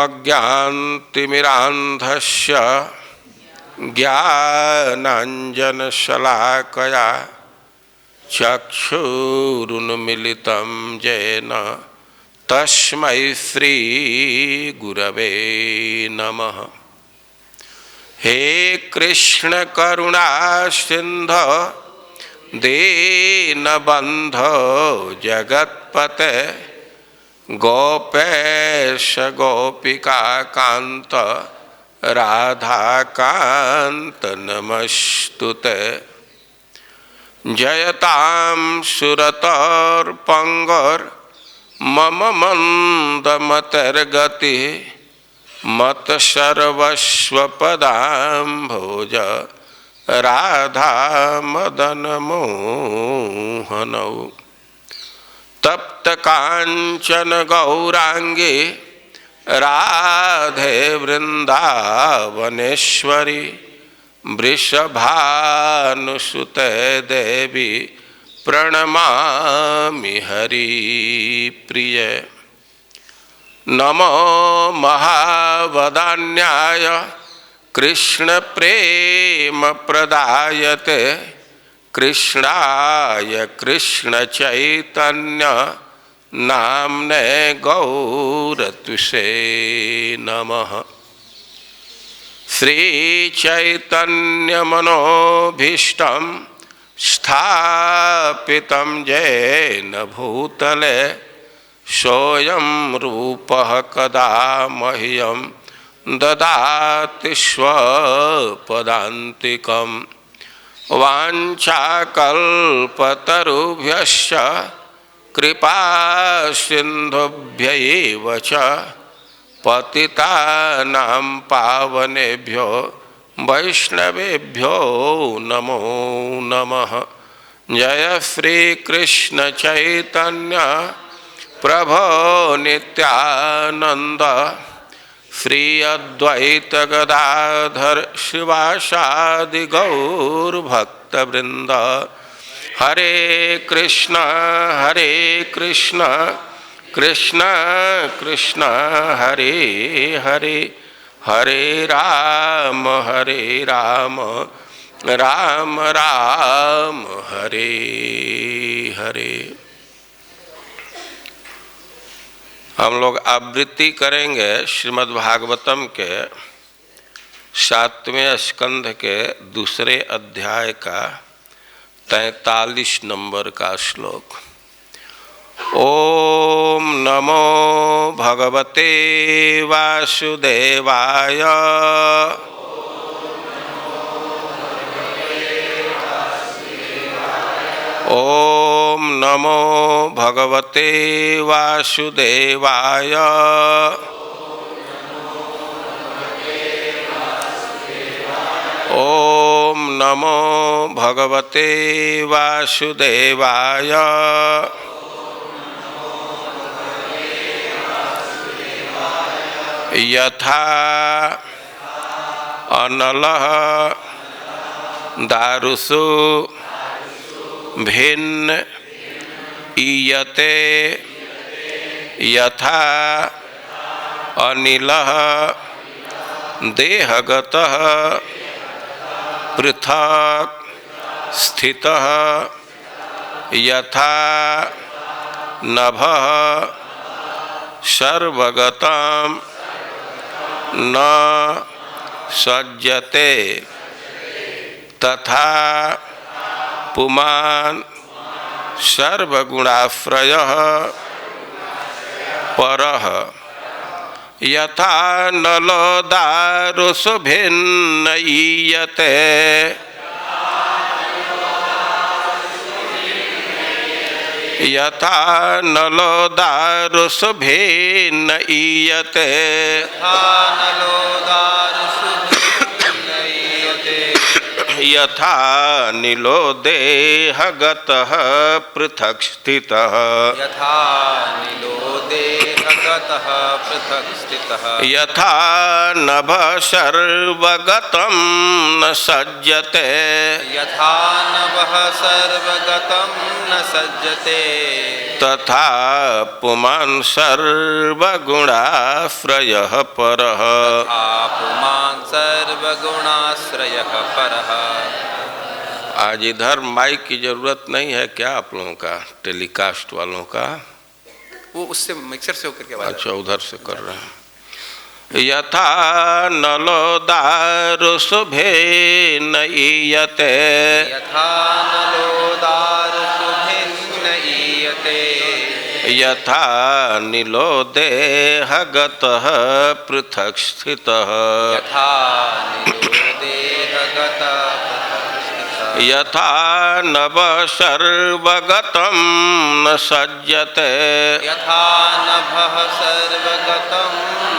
ओमज्ञानतिमिरान्धस्य ज्ञानाञ्जनशलाकया चक्षुरुन्मिलितं येन तस्मै श्रीगुरवे नमः। हे कृष्ण करुणा सिन्धो दीनबन्धो जगत्पते गोपेश गोपिका कांत राधाकांत नमस्तुते। जयतां सुरतर्पंगोर मम मंदमतिर्गति मत सर्वस्वपदाम्भोज राधा मदन मोहनौ। तप्त कांचन गौरांगी राधे वृंदावनेश्वरी वृषभानुसुते देवी प्रणमामि हरिप्रिय। नमो महावदान्याय कृष्ण प्रेम प्रदायते कृष्णाय कृष्ण चैतन्य नाम्ने गौरत्विषे नमः। श्री चैतन्य मनोभीष्टं स्थापितं येन भूतले सोऽयं रूपः कदा मह्यं ददाति स्वपदान्तिकम्। वाञ्छाकल्पतरुभ्यश्च कृपा सिन्धुभ्यैव च पतितानां पावनेभ्यो वैष्णवेभ्यो नमो नमः। जय श्री कृष्ण चैतन्य प्रभो नित्यानंद श्री अद्वैत गदाधर शिवासादि गौर भक्तवृंद। हरे कृष्ण कृष्ण कृष्ण हरे हरे हरे राम राम राम हरे हरे। हम लोग आवृत्ति करेंगे श्रीमद् भागवतम के 7वें स्कंध के दूसरे अध्याय का 43 नंबर का श्लोक। ओम नमो भगवते वासुदेवाय ओम नमो भगवते वासुदेवाय ओम नमो भगवते वासुदेवाय। यथा अनलः दारुषु भिन्न ईयते यथा अनिलः देहगतः पृथक् स्थितः यथा नभः सर्वगतं न सज्जते तथा पुमान् सर्वगुणाश्रयः परः यथा नलो दारुषु भिन्न ईयते यथा नलो दारुषु भिन्न ईयते यथा नीलो देहगतः पृथक् स्थितः यथा नीलो देहगतः पृथक् स्थितः यथा नभ सर्वगतं न सज्जते यथा नभः सर्वगतं न सज्जते तथा पुमान् सर्वगुणाश्रयः परः। पुमान् सर्वगुणाश्रयः परः। आज इधर माइक की जरूरत नहीं है क्या आप लोगों का, टेलीकास्ट वालों का? वो उससे मिक्सर से होकर के अच्छा उधर से कर रहे हैं। यथा नलोदार शुभे नईयते, यथा नलोदार शुभे नईयते, यथा नीलो देहगतः पृथक् स्थितः, यथा नीलो देहगतः यथा नभ सर्वगतं न सज्जते, यथा नभः सर्वगतं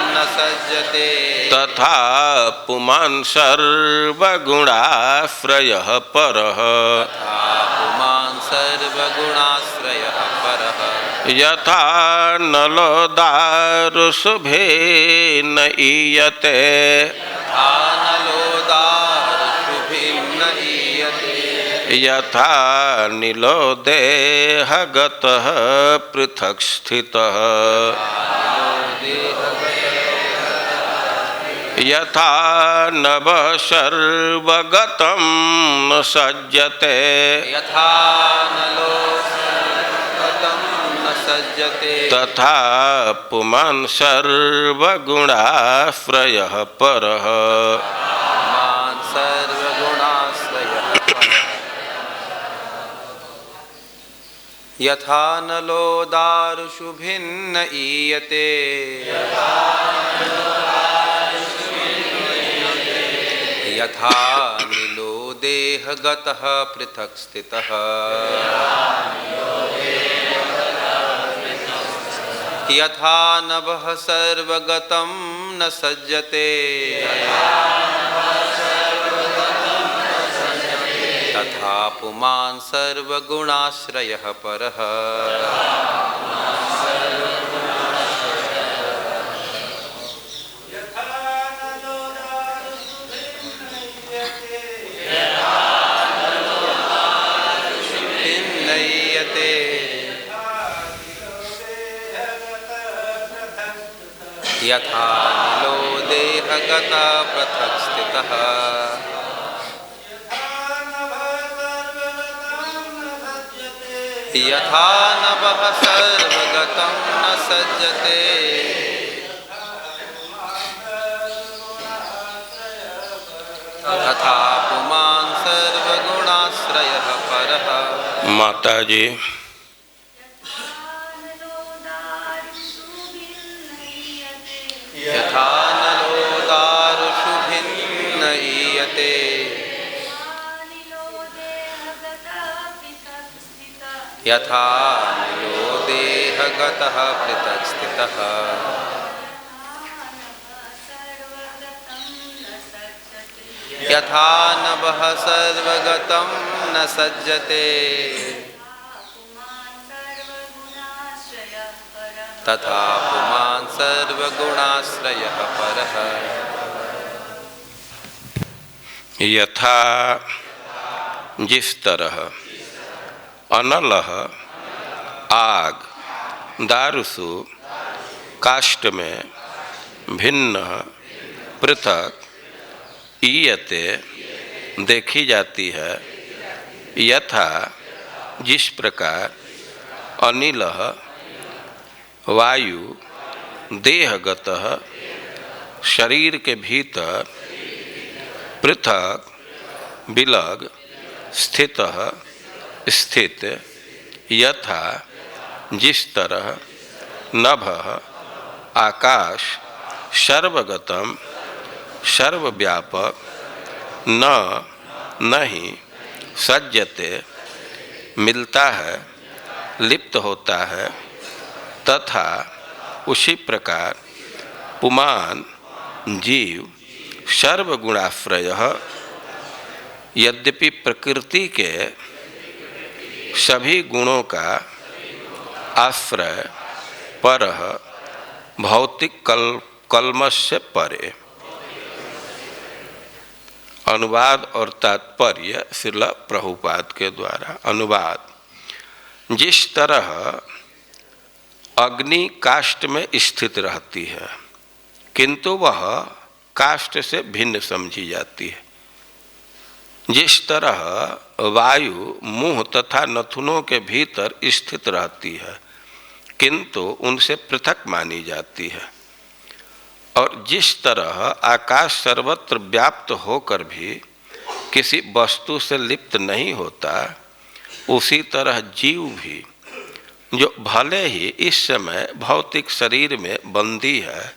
न सज्जते, तथा पुमान् सर्वगुणाश्रयः परः। तथा पुमान् सर्वगुणाश्रयः परः। यथा नलोदार शुभे नईयते, यथा नलोदार शुभे नईयते, यथा नीलो देहगतः पृथक् स्थितः, यथा नभ सर्वगतं न सज्जते, यथा नलो सर्वगतं न सज्जते, तथा पुमान् सर्वगुणाश्रयः परः। पुमान् सर्वगुणाश्रयः परः। यथा नलोदार शुभिन्न ईयते, यथा नीलो देहगतः पृथक् स्थितः, यथा नभः सर्वगतं न सज्जते, तथा पुमान् सर्वगुणाश्रयः परः। यथा नीलो देहगतः पृथक् स्थितः, यथा नभः सर्वगतं न सज्जते, तथा पुमान् सर्वगुणाश्रयः परः। माता जी यथा नलोदार शुभिन्न ईयते, यथा नीलो देहगतः पृथक् स्थितः, यथा नभः सर्वगतं न सज्जते, तथा पुमान् सर्वगुणाश्रयः परः। यथा जिस तरह अनलह आग दारुसु काष्ठ में भिन्न पृथक ईयते देखी जाती है, यथा जिस प्रकार अनिलः वायु देहगतः शरीर के भीतर पृथक विलग स्थितः स्थित, यथा जिस तरह नभः आकाश सर्वगतम सर्वव्यापक नहीं सज्जते मिलता है, लिप्त होता है, तथा उसी प्रकार पुमान जीव सर्वगुणाश्रयः यद्यपि प्रकृति के सभी गुणों का आश्रय परः भौतिक कल्मश से परे। अनुवाद और तात्पर्य श्रील प्रभुपाद के द्वारा। अनुवाद: जिस तरह अग्नि काष्ठ में स्थित रहती है, किंतु वह काष्ठ से भिन्न समझी जाती है। जिस तरह वायु मुंह तथा नथुनों के भीतर स्थित रहती है, किंतु उनसे पृथक मानी जाती है, और जिस तरह आकाश सर्वत्र व्याप्त होकर भी किसी वस्तु से लिप्त नहीं होता, उसी तरह जीव भी, जो भले ही इस समय भौतिक शरीर में बंदी है,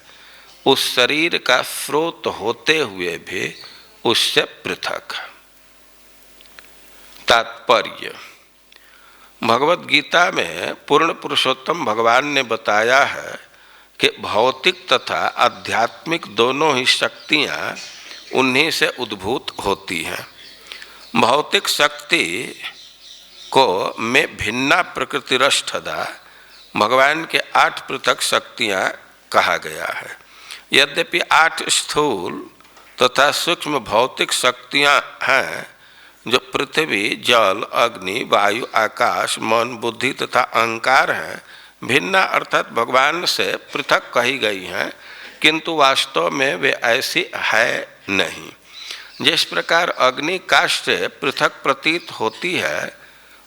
उस शरीर का स्रोत होते हुए भी उससे पृथक है। तात्पर्य: भगवत गीता में पूर्ण पुरुषोत्तम भगवान ने बताया है कि भौतिक तथा आध्यात्मिक दोनों ही शक्तियाँ उन्हीं से उद्भूत होती हैं। भौतिक शक्ति को में भिन्ना प्रकृतिरष्टधा भगवान के 8 पृथक शक्तियाँ कहा गया है। यद्यपि 8 स्थूल तथा सूक्ष्म भौतिक शक्तियाँ हैं, जो पृथ्वी, जल, अग्नि, वायु, आकाश, मन, बुद्धि तथा अहंकार हैं, भिन्ना अर्थात भगवान से पृथक कही गई हैं, किंतु वास्तव में वे ऐसी है नहीं। जिस प्रकार अग्नि काष्ठ से पृथक प्रतीत होती है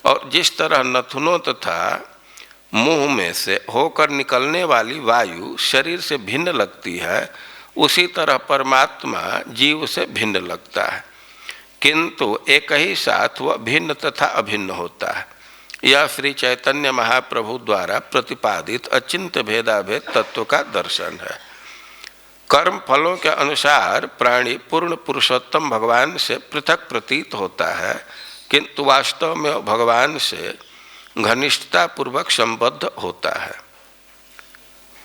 और जिस तरह नथुनों तथा मुंह में से होकर निकलने वाली वायु शरीर से भिन्न लगती है, उसी तरह परमात्मा जीव से भिन्न लगता है, किंतु एक ही साथ वह भिन्न तथा अभिन्न होता है। यह श्री चैतन्य महाप्रभु द्वारा प्रतिपादित अचिंत्य भेदाभेद तत्व का दर्शन है। कर्म फलों के अनुसार प्राणी पूर्ण पुरुषोत्तम भगवान से पृथक प्रतीत होता है, किंतु वास्तव में भगवान से घनिष्ठता पूर्वक संबद्ध होता है।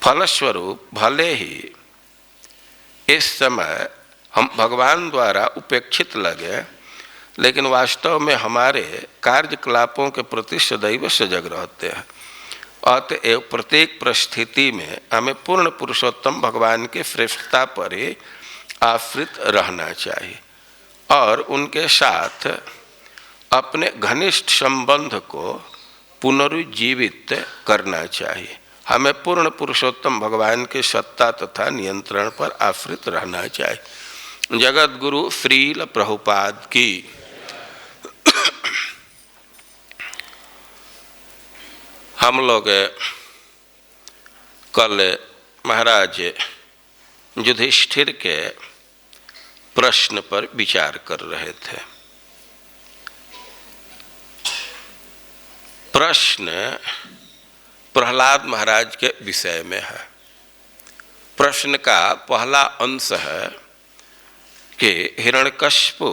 फलस्वरूप भले ही इस समय हम भगवान द्वारा उपेक्षित लगे, लेकिन वास्तव में हमारे कार्यकलापों के प्रति सदैव सजग रहते हैं। अतएव प्रत्येक परिस्थिति में हमें पूर्ण पुरुषोत्तम भगवान की श्रेष्ठता पर ही आश्रित रहना चाहिए और उनके साथ अपने घनिष्ठ संबंध को पुनरुज्जीवित करना चाहिए। हमें पूर्ण पुरुषोत्तम भगवान के सत्ता तथा नियंत्रण पर आश्रित रहना चाहिए। जगत गुरु श्रील प्रभुपाद की। हम लोग कल महाराज युधिष्ठिर के प्रश्न पर विचार कर रहे थे। प्रश्न प्रहलाद महाराज के विषय में है। प्रश्न का पहला अंश है कि हिरण्यकश्यपु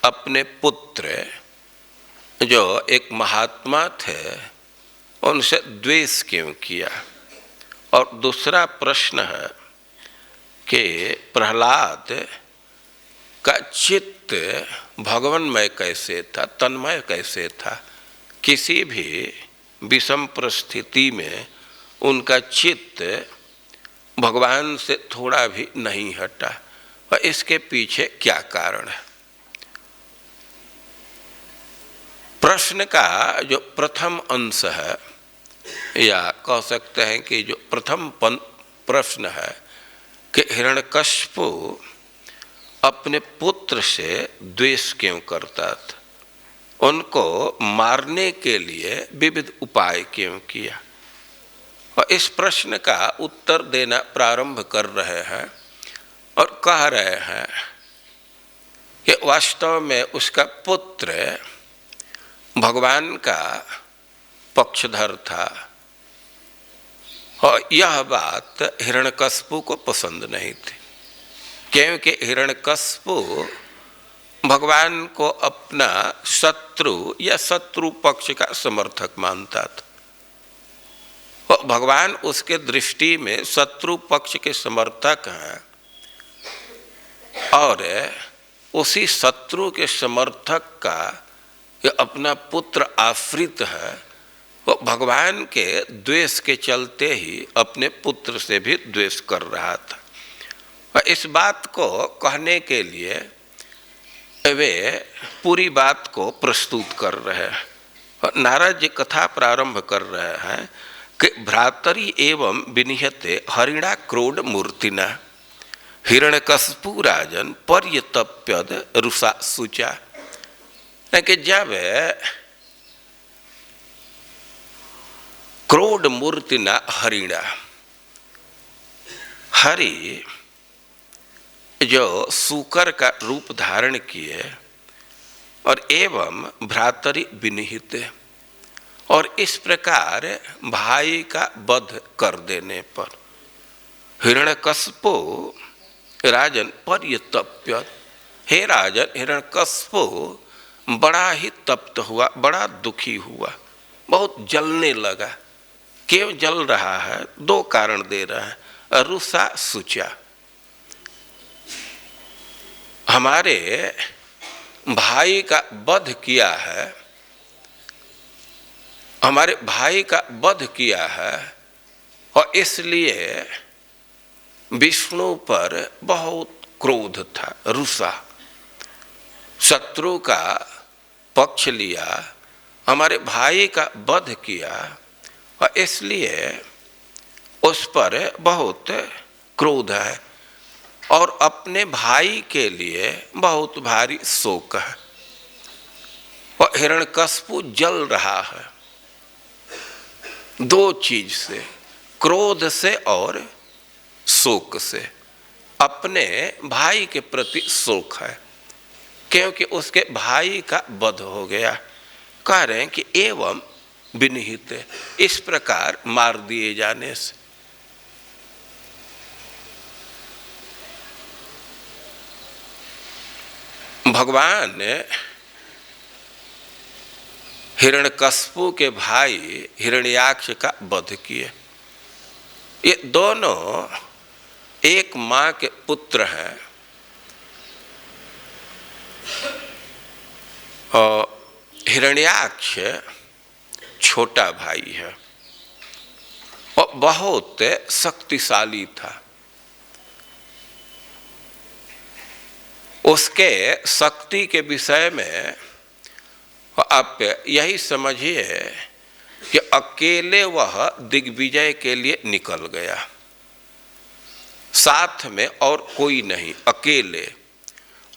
अपने पुत्र जो एक महात्मा थे उनसे द्वेष क्यों किया, और दूसरा प्रश्न है कि प्रहलाद का चित्त भगवानमय कैसे था, तन्मय कैसे था। किसी भी विषम परिस्थिति में उनका चित्त भगवान से थोड़ा भी नहीं हटा, और इसके पीछे क्या कारण है। प्रश्न का जो प्रथम अंश है, या कह सकते हैं कि जो प्रथम प्रश्न है कि हिरण्यकश्यपु अपने पुत्र से द्वेष क्यों करता था, उनको मारने के लिए विविध उपाय क्यों किया, और इस प्रश्न का उत्तर देना प्रारंभ कर रहे हैं और कह रहे हैं कि वास्तव में उसका पुत्र भगवान का पक्षधर था, और यह बात हिरण्यकश्यपु को पसंद नहीं थी, क्योंकि हिरण्यकश्यपु भगवान को अपना शत्रु या शत्रु पक्ष का समर्थक मानता था, और भगवान उसके दृष्टि में शत्रु पक्ष के समर्थक हैं, और उसी शत्रु के समर्थक का ये अपना पुत्र आश्रित है, वो भगवान के द्वेष के चलते ही अपने पुत्र से भी द्वेष कर रहा था। और इस बात को कहने के लिए वे पूरी बात को प्रस्तुत कर रहे हैं, और नारद जी कथा प्रारंभ कर रहे हैं। कि भ्रातरी एवं विनिहते हरिणा क्रोड मूर्तिना हिरण्यकश्यपु राजन पर्यतप्यद रुषा सुचा। कि जब क्रोड मूर्तिना हरिणा, हरि जो सूकर का रूप धारण किए और एवं भ्रातरी विनिहित, और इस प्रकार भाई का वध कर देने पर हिरण्यकश्यपु राजन पर्यतप्य, हे राजन हिरण्यकश्यपु बड़ा ही तप्त हुआ, बड़ा दुखी हुआ, बहुत जलने लगा। क्यों जल रहा है? दो कारण दे रहा है। रुषा सुचा, हमारे भाई का वध किया है, हमारे भाई का वध किया है, और इसलिए विष्णु पर बहुत क्रोध था। रुषा, शत्रु का पक्ष लिया, हमारे भाई का वध किया, और इसलिए उस पर बहुत क्रोध है, और अपने भाई के लिए बहुत भारी शोक है। और हिरण्यकश्यपु जल रहा है दो चीज से, क्रोध से और शोक से। अपने भाई के प्रति शोक है क्योंकि उसके भाई का वध हो गया। कह रहे हैं कि एवं विनिहित, इस प्रकार मार दिए जाने से। भगवान हिरण्यकश्यपु के भाई हिरण्याक्ष का वध किए। ये दोनों एक मां के पुत्र हैं, और हिरण्याक्ष छोटा भाई है और बहुत शक्तिशाली था। उसके शक्ति के विषय में आप यही समझिए कि अकेले वह दिग्विजय के लिए निकल गया, साथ में और कोई नहीं, अकेले।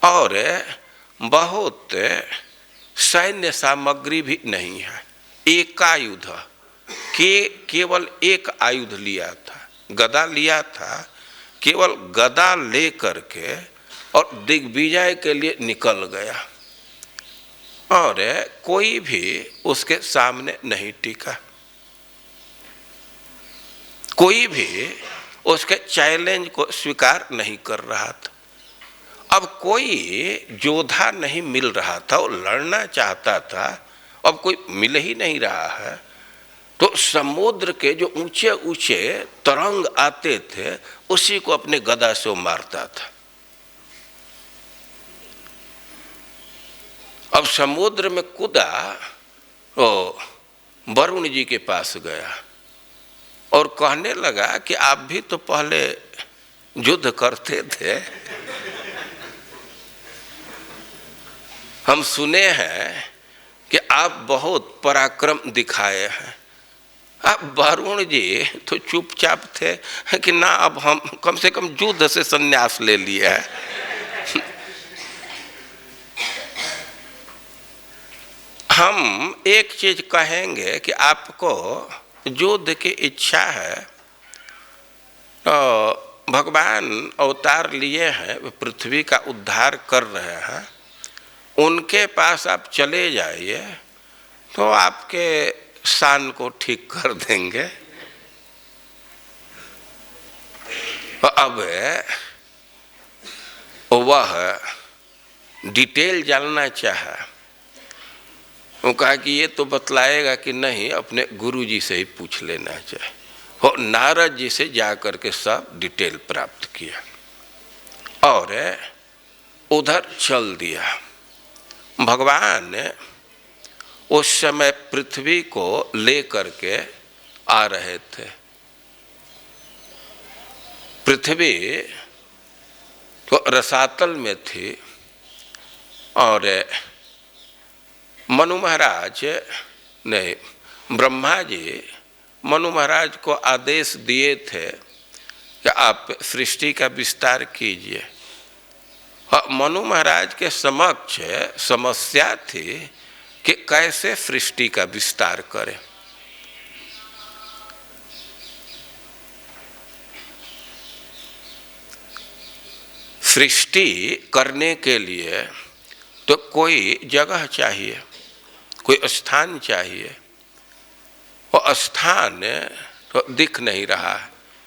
और बहुत सैन्य सामग्री भी नहीं है, एकायुध, केवल एक आयुध लिया था, गदा लिया था, केवल गदा ले करके और दिग्विजय के लिए निकल गया, और कोई भी उसके सामने नहीं टिका, कोई भी उसके चैलेंज को स्वीकार नहीं कर रहा था। अब कोई योद्धा नहीं मिल रहा था, वो लड़ना चाहता था, अब कोई मिल ही नहीं रहा है। तो समुद्र के जो ऊंचे ऊंचे तरंग आते थे, उसी को अपने गदा से वो मारता था। अब समुद्र में कूदा, वो वरुण जी के पास गया और कहने लगा कि आप भी तो पहले युद्ध करते थे, हम सुने हैं कि आप बहुत पराक्रम दिखाए हैं। अब वरुण जी तो चुपचाप थे कि ना, अब हम कम से कम युद्ध से संन्यास ले लिया है। हम एक चीज कहेंगे कि आपको युद्ध की इच्छा है, तो भगवान अवतार लिए हैं, पृथ्वी का उद्धार कर रहे हैं, उनके पास आप चले जाइए तो आपके शान को ठीक कर देंगे। अब वह डिटेल जानना चाहा, वो कहा कि ये तो बतलाएगा कि नहीं, अपने गुरु जी से ही पूछ लेना चाहिए। और नारद जी से जाकर के सब डिटेल प्राप्त किया और उधर चल दिया। भगवान उस समय पृथ्वी को ले करके आ रहे थे। पृथ्वी तो रसातल में थी और मनु महाराज ने, ब्रह्मा जी मनु महाराज को आदेश दिए थे कि आप सृष्टि का विस्तार कीजिए। और मनु महाराज के समक्ष समस्या थी कि कैसे सृष्टि का विस्तार करें। सृष्टि करने के लिए तो कोई जगह चाहिए, कोई स्थान चाहिए। वो स्थान तो दिख नहीं रहा,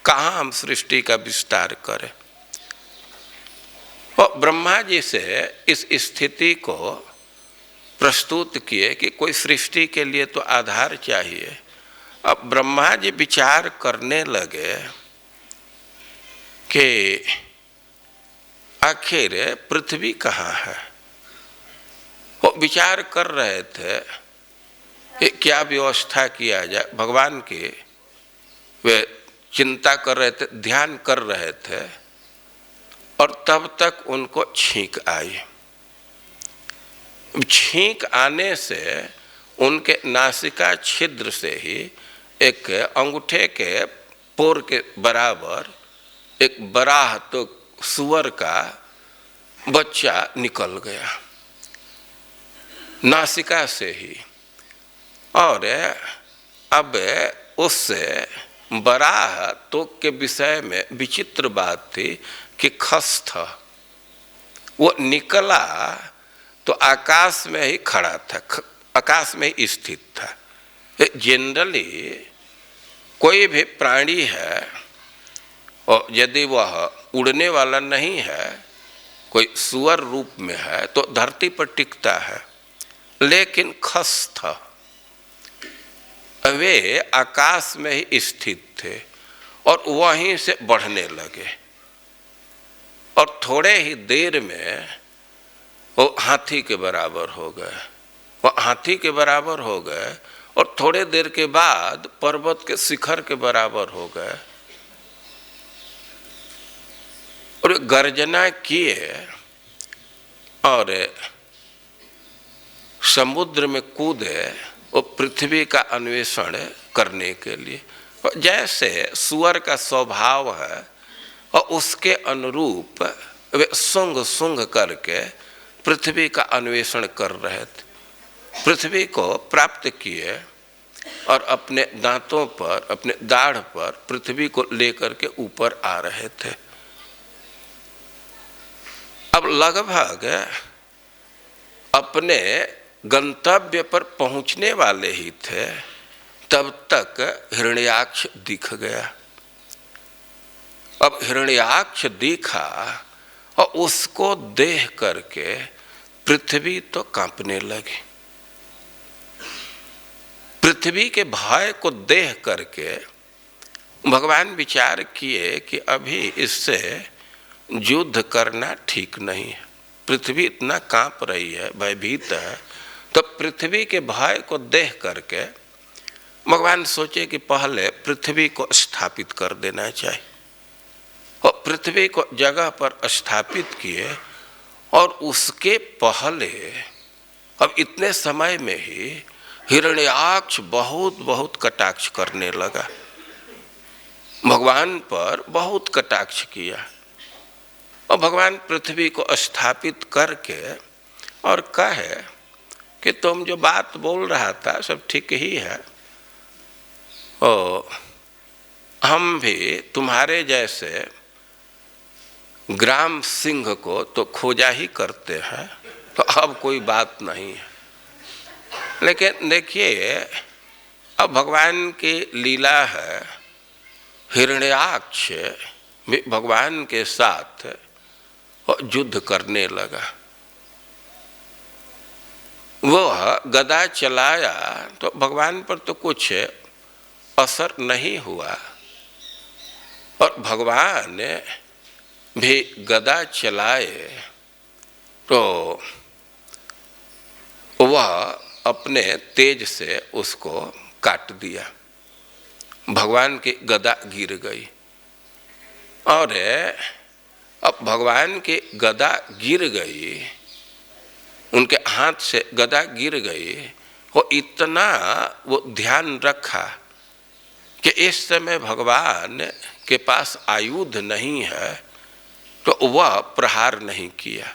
कहाँ हम सृष्टि का विस्तार करें। और ब्रह्मा जी से इस स्थिति को प्रस्तुत किए कि कोई सृष्टि के लिए तो आधार चाहिए। अब ब्रह्मा जी विचार करने लगे कि आखिर पृथ्वी कहाँ है। वो विचार कर रहे थे कि क्या व्यवस्था किया जाए। भगवान की वे चिंता कर रहे थे, ध्यान कर रहे थे, और तब तक उनको छींक आई। छींक आने से उनके नासिका छिद्र से ही एक अंगूठे के पोर के बराबर एक बराह तो सुअर का बच्चा निकल गया नासिका से ही। और अब उससे बराह तो के विषय में विचित्र बात थी कि खस था, वो निकला तो आकाश में ही खड़ा था, आकाश में ही स्थित था। जनरली कोई भी प्राणी है और यदि वह उड़ने वाला नहीं है, कोई सुअर रूप में है, तो धरती पर टिकता है, लेकिन खस था। वे आकाश में ही स्थित थे और वहीं से बढ़ने लगे और थोड़े ही देर में वो हाथी के बराबर हो गए। वो हाथी के बराबर हो गए और थोड़े देर के बाद पर्वत के शिखर के बराबर हो गए। और गर्जना किए और समुद्र में कूदे वो पृथ्वी का अन्वेषण करने के लिए। जैसे सुअर का स्वभाव है और उसके अनुरूप वे सूंघ सूंघ करके पृथ्वी का अन्वेषण कर रहे थे। पृथ्वी को प्राप्त किए और अपने दांतों पर, अपने दाढ़ पर पृथ्वी को लेकर के ऊपर आ रहे थे। अब लगभग अपने गंतव्य पर पहुंचने वाले ही थे, तब तक हिरण्याक्ष दिख गया। अब हिरण्याक्ष दिखा और उसको देख करके पृथ्वी तो कांपने लगी। पृथ्वी के भय को देख करके भगवान विचार किए कि अभी इससे युद्ध करना ठीक नहीं है। पृथ्वी इतना कांप रही है, भयभीत है, तो पृथ्वी के भय को देख करके भगवान सोचे कि पहले पृथ्वी को स्थापित कर देना चाहिए। और पृथ्वी को जगह पर स्थापित किए और उसके पहले अब इतने समय में ही हिरण्याक्ष बहुत बहुत कटाक्ष करने लगा, भगवान पर बहुत कटाक्ष किया। और भगवान पृथ्वी को स्थापित करके और कहे कि तुम जो बात बोल रहा था सब ठीक ही है, और हम भी तुम्हारे जैसे ग्राम सिंह को तो खोजा ही करते हैं, तो अब कोई बात नहीं है। लेकिन देखिए अब भगवान की लीला है, हिरण्याक्ष भी भगवान के साथ युद्ध करने लगा। वह गदा चलाया तो भगवान पर तो कुछ असर नहीं हुआ, और भगवान भी गदा चलाए तो वह अपने तेज से उसको काट दिया। भगवान की गदा गिर गई और अब भगवान की गदा गिर गई, उनके हाथ से गदा गिर गई। वो इतना वो ध्यान रखा कि इस समय भगवान के पास आयुध नहीं है तो वह प्रहार नहीं किया,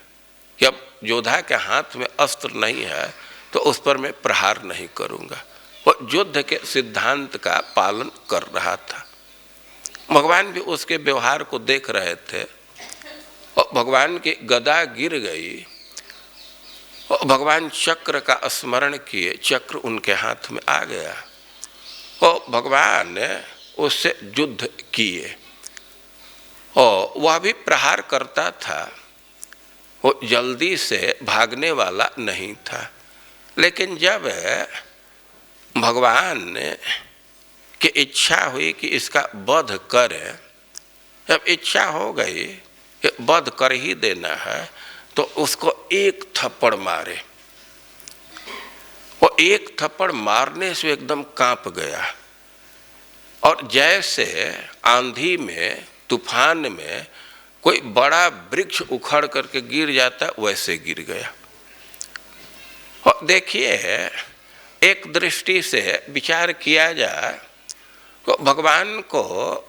कि अब योद्धा के हाथ में अस्त्र नहीं है तो उस पर मैं प्रहार नहीं करूंगा। वह युद्ध के सिद्धांत का पालन कर रहा था। भगवान भी उसके व्यवहार को देख रहे थे और भगवान की गदा गिर गई और भगवान चक्र का स्मरण किए, चक्र उनके हाथ में आ गया और भगवान उससे युद्ध किए और वह भी प्रहार करता था। वो जल्दी से भागने वाला नहीं था, लेकिन जब भगवान की इच्छा हुई कि इसका वध करे, जब इच्छा हो गई कि वध कर ही देना है, तो उसको एक थप्पड़ मारे। वो एक थप्पड़ मारने से एकदम कांप गया और जैसे आंधी में, तूफान में कोई बड़ा वृक्ष उखड़ करके गिर जाता वैसे गिर गया। और देखिए, एक दृष्टि से विचार किया जाए तो भगवान को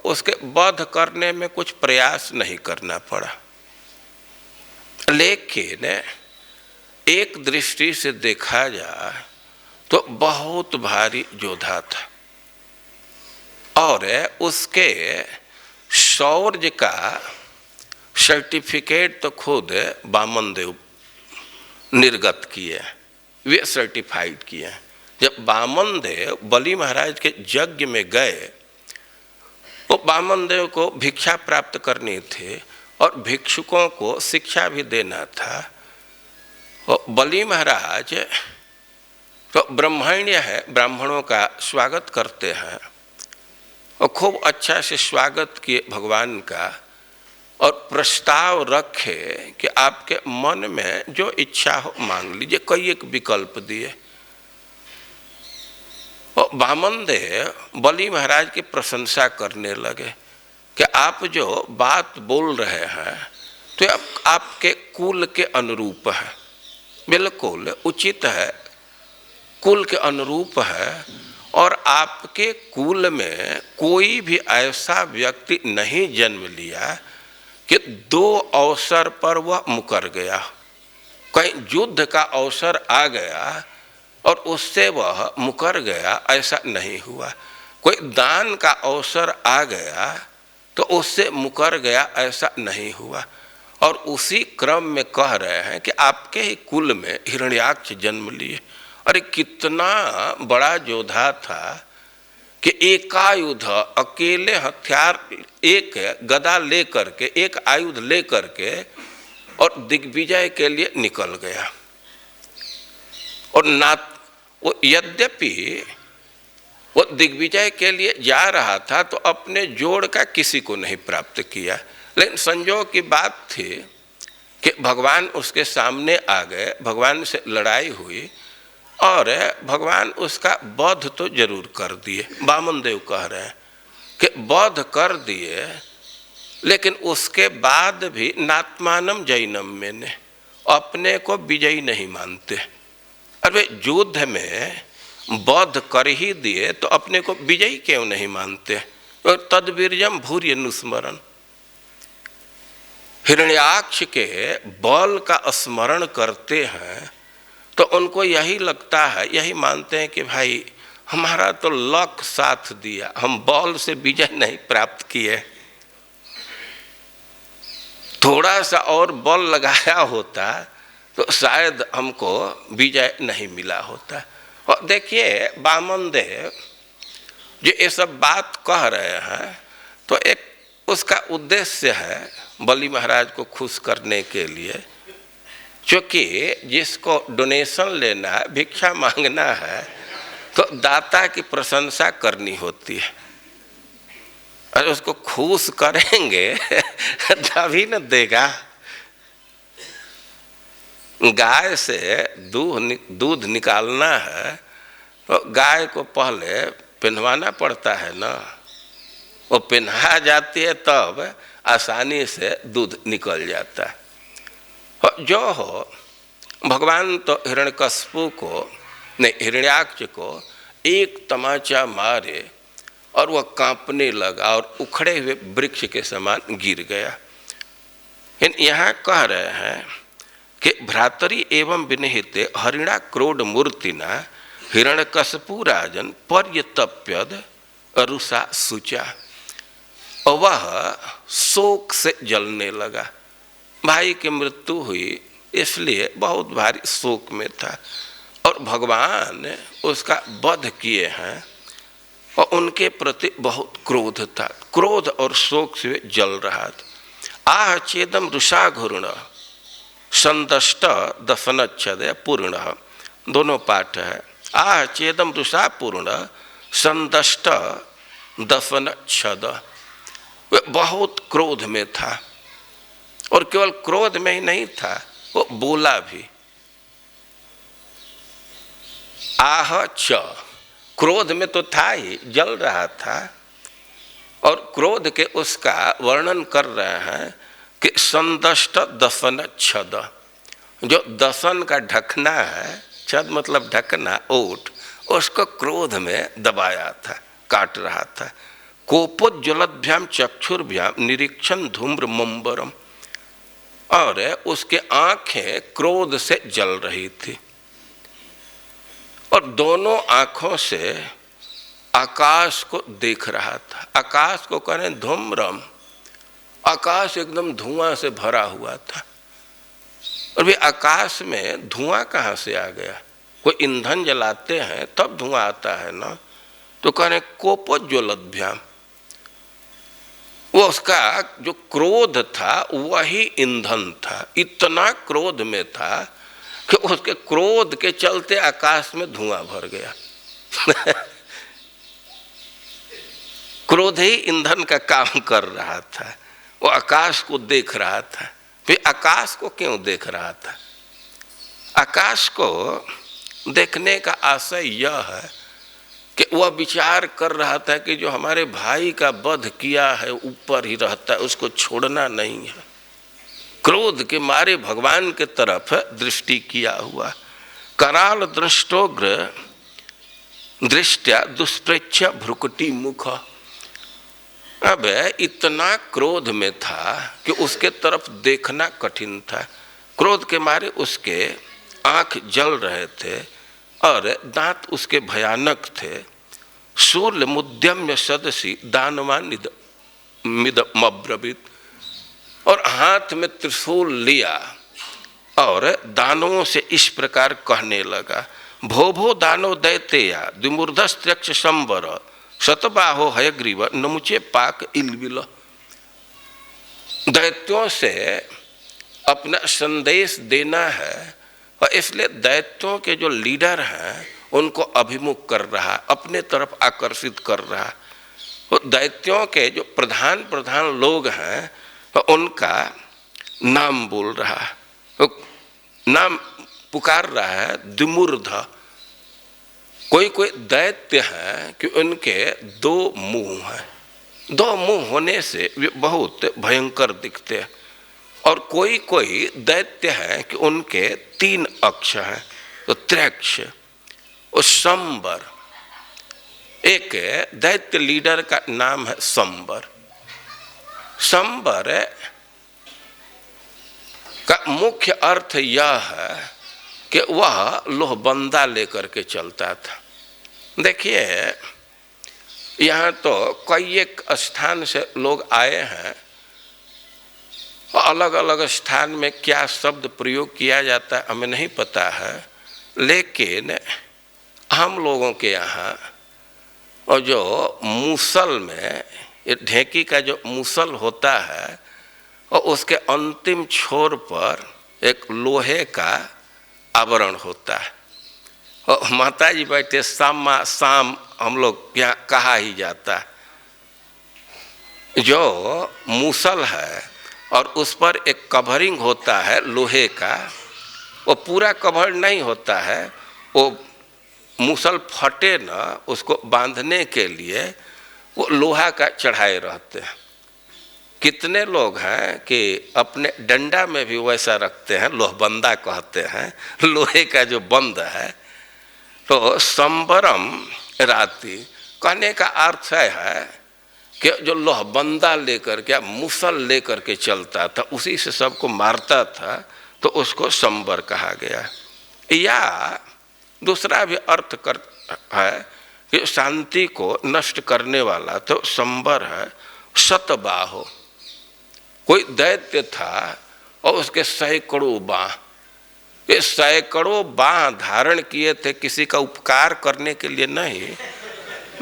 उसके वध करने में कुछ प्रयास नहीं करना पड़ा, लेकिन एक दृष्टि से देखा जाए तो बहुत भारी योद्धा था और उसके शौर्य का सर्टिफिकेट तो खुद वामन देव निर्गत किए, वे सर्टिफाइड किए। जब वामन देव बलि महाराज के यज्ञ में गए, वो वामन देव को भिक्षा प्राप्त करनी थी और भिक्षुकों को शिक्षा भी देना था। और बलि महाराज तो ब्राह्मण्य है, ब्राह्मणों का स्वागत करते हैं और खूब अच्छा से स्वागत किए भगवान का और प्रस्ताव रखे कि आपके मन में जो इच्छा हो मांग लीजिए। कई एक विकल्प दिए और वामन देव बलि महाराज की प्रशंसा करने लगे कि आप जो बात बोल रहे हैं तो आपके कुल के अनुरूप है, बिल्कुल उचित है, कुल के अनुरूप है और आपके कुल में कोई भी ऐसा व्यक्ति नहीं जन्म लिया कि दो अवसर पर वह मुकर गया। कहीं युद्ध का अवसर आ गया और उससे वह मुकर गया, ऐसा नहीं हुआ। कोई दान का अवसर आ गया तो उससे मुकर गया, ऐसा नहीं हुआ। और उसी क्रम में कह रहे हैं कि आपके ही कुल में हिरण्याक्ष जन्म लिए। अरे कितना बड़ा योद्धा था कि एकायुध, अकेले हथियार, एक गदा लेकर के, एक आयुध लेकर के और दिग्विजय के लिए निकल गया। और ना वो यद्यपि वो दिग्विजय के लिए जा रहा था तो अपने जोड़ का किसी को नहीं प्राप्त किया, लेकिन संजोग की बात थी कि भगवान उसके सामने आ गए, भगवान से लड़ाई हुई और भगवान उसका वध तो जरूर कर दिए। वामन देव कह रहे हैं कि वध कर दिए, लेकिन उसके बाद भी नात्मानम जैनम मैंने अपने को विजयी नहीं मानते। अरे युद्ध में वध कर ही दिए तो अपने को विजयी क्यों नहीं मानते? और तद्वीर्यम भूर्य नुस्मरण, हिरण्याक्ष के बल का स्मरण करते हैं तो उनको यही लगता है, यही मानते हैं कि भाई हमारा तो लक साथ दिया, हम बल से विजय नहीं प्राप्त किए, थोड़ा सा और बल लगाया होता तो शायद हमको विजय नहीं मिला होता। और देखिए वामन देव जो ये सब बात कह रहे हैं तो एक उसका उद्देश्य है बलि महाराज को खुश करने के लिए, क्योंकि जिसको डोनेशन लेना है, भिक्षा मांगना है तो दाता की प्रशंसा करनी होती है। और उसको खुश करेंगे तभी न देगा। गाय से दूध निकालना है तो गाय को पहले पहनवाना पड़ता है ना, वो पहना जाती है तब आसानी से दूध निकल जाता है। और जो हो, भगवान तो हिरण्यकश्यप को नहीं, हिरण्याक्ष को एक तमाचा मारे और वह कांपने लगा और उखड़े हुए वृक्ष के समान गिर गया। यहाँ कह रहे हैं कि भ्रातरी एवं विनिहिते हरिणा क्रोध मूर्तिना हिरण्यकशपु राजन पर्यतप्यद अरुषा सुचा। और वह शोक से जलने लगा। भाई की मृत्यु हुई इसलिए बहुत भारी शोक में था और भगवान ने उसका वध किए हैं और उनके प्रति बहुत क्रोध था। क्रोध और शोक से जल रहा था। आह चेदम रुषा घूर्ण संदष्ट दफनच्छद पूर्ण, दोनों पाठ है। आह चेदम रुषा पूर्ण संदष्ट दफनच्छद, वह बहुत क्रोध में था और केवल क्रोध में ही नहीं था, वो बोला भी। आह च, क्रोध में तो था ही, जल रहा था और क्रोध के उसका वर्णन कर रहे हैं कि संदष्ट दफन छद, जो दसन का ढकना है, छद मतलब ढकना, ओट, उसको क्रोध में दबाया था, काट रहा था। कोपोज्ज्वलद्भ्याम चक्षुर्भ्याम निरीक्षण धूम्र मंबरम, और उसके आंखें क्रोध से जल रही थी और दोनों आंखों से आकाश को देख रहा था। आकाश को कहें धूम्रम, आकाश एकदम धुआं से भरा हुआ था। और भी आकाश में धुआं कहाँ से आ गया? कोई ईंधन जलाते हैं तब धुआं आता है ना। तो कहें कोपोज्ज्वलद्भ्याम, वो उसका जो क्रोध था वही ईंधन था। इतना क्रोध में था कि उसके क्रोध के चलते आकाश में धुआं भर गया। क्रोध ही ईंधन का काम कर रहा था। वो आकाश को देख रहा था। फिर आकाश को क्यों देख रहा था? आकाश को देखने का आशय यह है कि वह विचार कर रहा था कि जो हमारे भाई का वध किया है ऊपर ही रहता है, उसको छोड़ना नहीं है। क्रोध के मारे भगवान के तरफ दृष्टि किया हुआ। कराल दृष्टोग्र दृष्टया दुष्प्रेक्ष्य भ्रुकुटी मुख। अब इतना क्रोध में था कि उसके तरफ देखना कठिन था। क्रोध के मारे उसके आंख जल रहे थे और दांत उसके भयानक थे। शूल मुद्यम्य सदसी दानवान मिदमब्रवीत, और हाथ में त्रिशूल लिया और दानवों से इस प्रकार कहने लगा, भोभो दानो दैतेया द्विमूर्धस्त्यक्ष संवर शतबाहो हयग्रीव नमुचे पाक इलविल। दैत्यों से अपना संदेश देना है और इसलिए दैत्यों के जो लीडर हैं उनको अभिमुख कर रहा, अपने तरफ आकर्षित कर रहा। वो दैत्यों के जो प्रधान लोग हैं उनका नाम बोल रहा, नाम पुकार रहा है द्विमूर्ध। कोई दैत्य है कि उनके दो मुंह हैं, दो मुंह होने से वे बहुत भयंकर दिखते हैं। और कोई दैत्य है कि उनके 3 अक्ष हैं, तो त्रैक्ष। और संबर, एक दैत्य लीडर का नाम है संबर। संबर का मुख्य अर्थ यह है कि वह लोहबंदा लेकर के चलता था। देखिए यहाँ तो कई एक स्थान से लोग आए हैं, अलग अलग स्थान में क्या शब्द प्रयोग किया जाता है हमें नहीं पता है, लेकिन हम लोगों के यहाँ और जो मूसल में ढेकी का जो मूसल होता है और उसके अंतिम छोर पर एक लोहे का आवरण होता है और माता जी बैठे शाम हम लोग यहाँ कहा ही जाता है। जो मूसल है और उस पर एक कवरिंग होता है लोहे का, वो पूरा कवर नहीं होता है, वो मूसल फटे ना उसको बांधने के लिए वो लोहा का चढ़ाए रहते हैं। कितने लोग हैं कि अपने डंडा में भी वैसा रखते हैं, लोहबंदा कहते हैं, लोहे का जो बंद है। तो संबरम राति कहने का अर्थ है कि जो लोहबंदा लेकर के मुसल लेकर के चलता था, उसी से सबको मारता था, तो उसको संबर कहा गया। या दूसरा भी अर्थ कर है कि शांति को नष्ट करने वाला तो संबर है। शतबाहो, कोई दैत्य था और उसके सैकड़ों बाह, ये सैकड़ों बाह धारण किए थे, किसी का उपकार करने के लिए नहीं,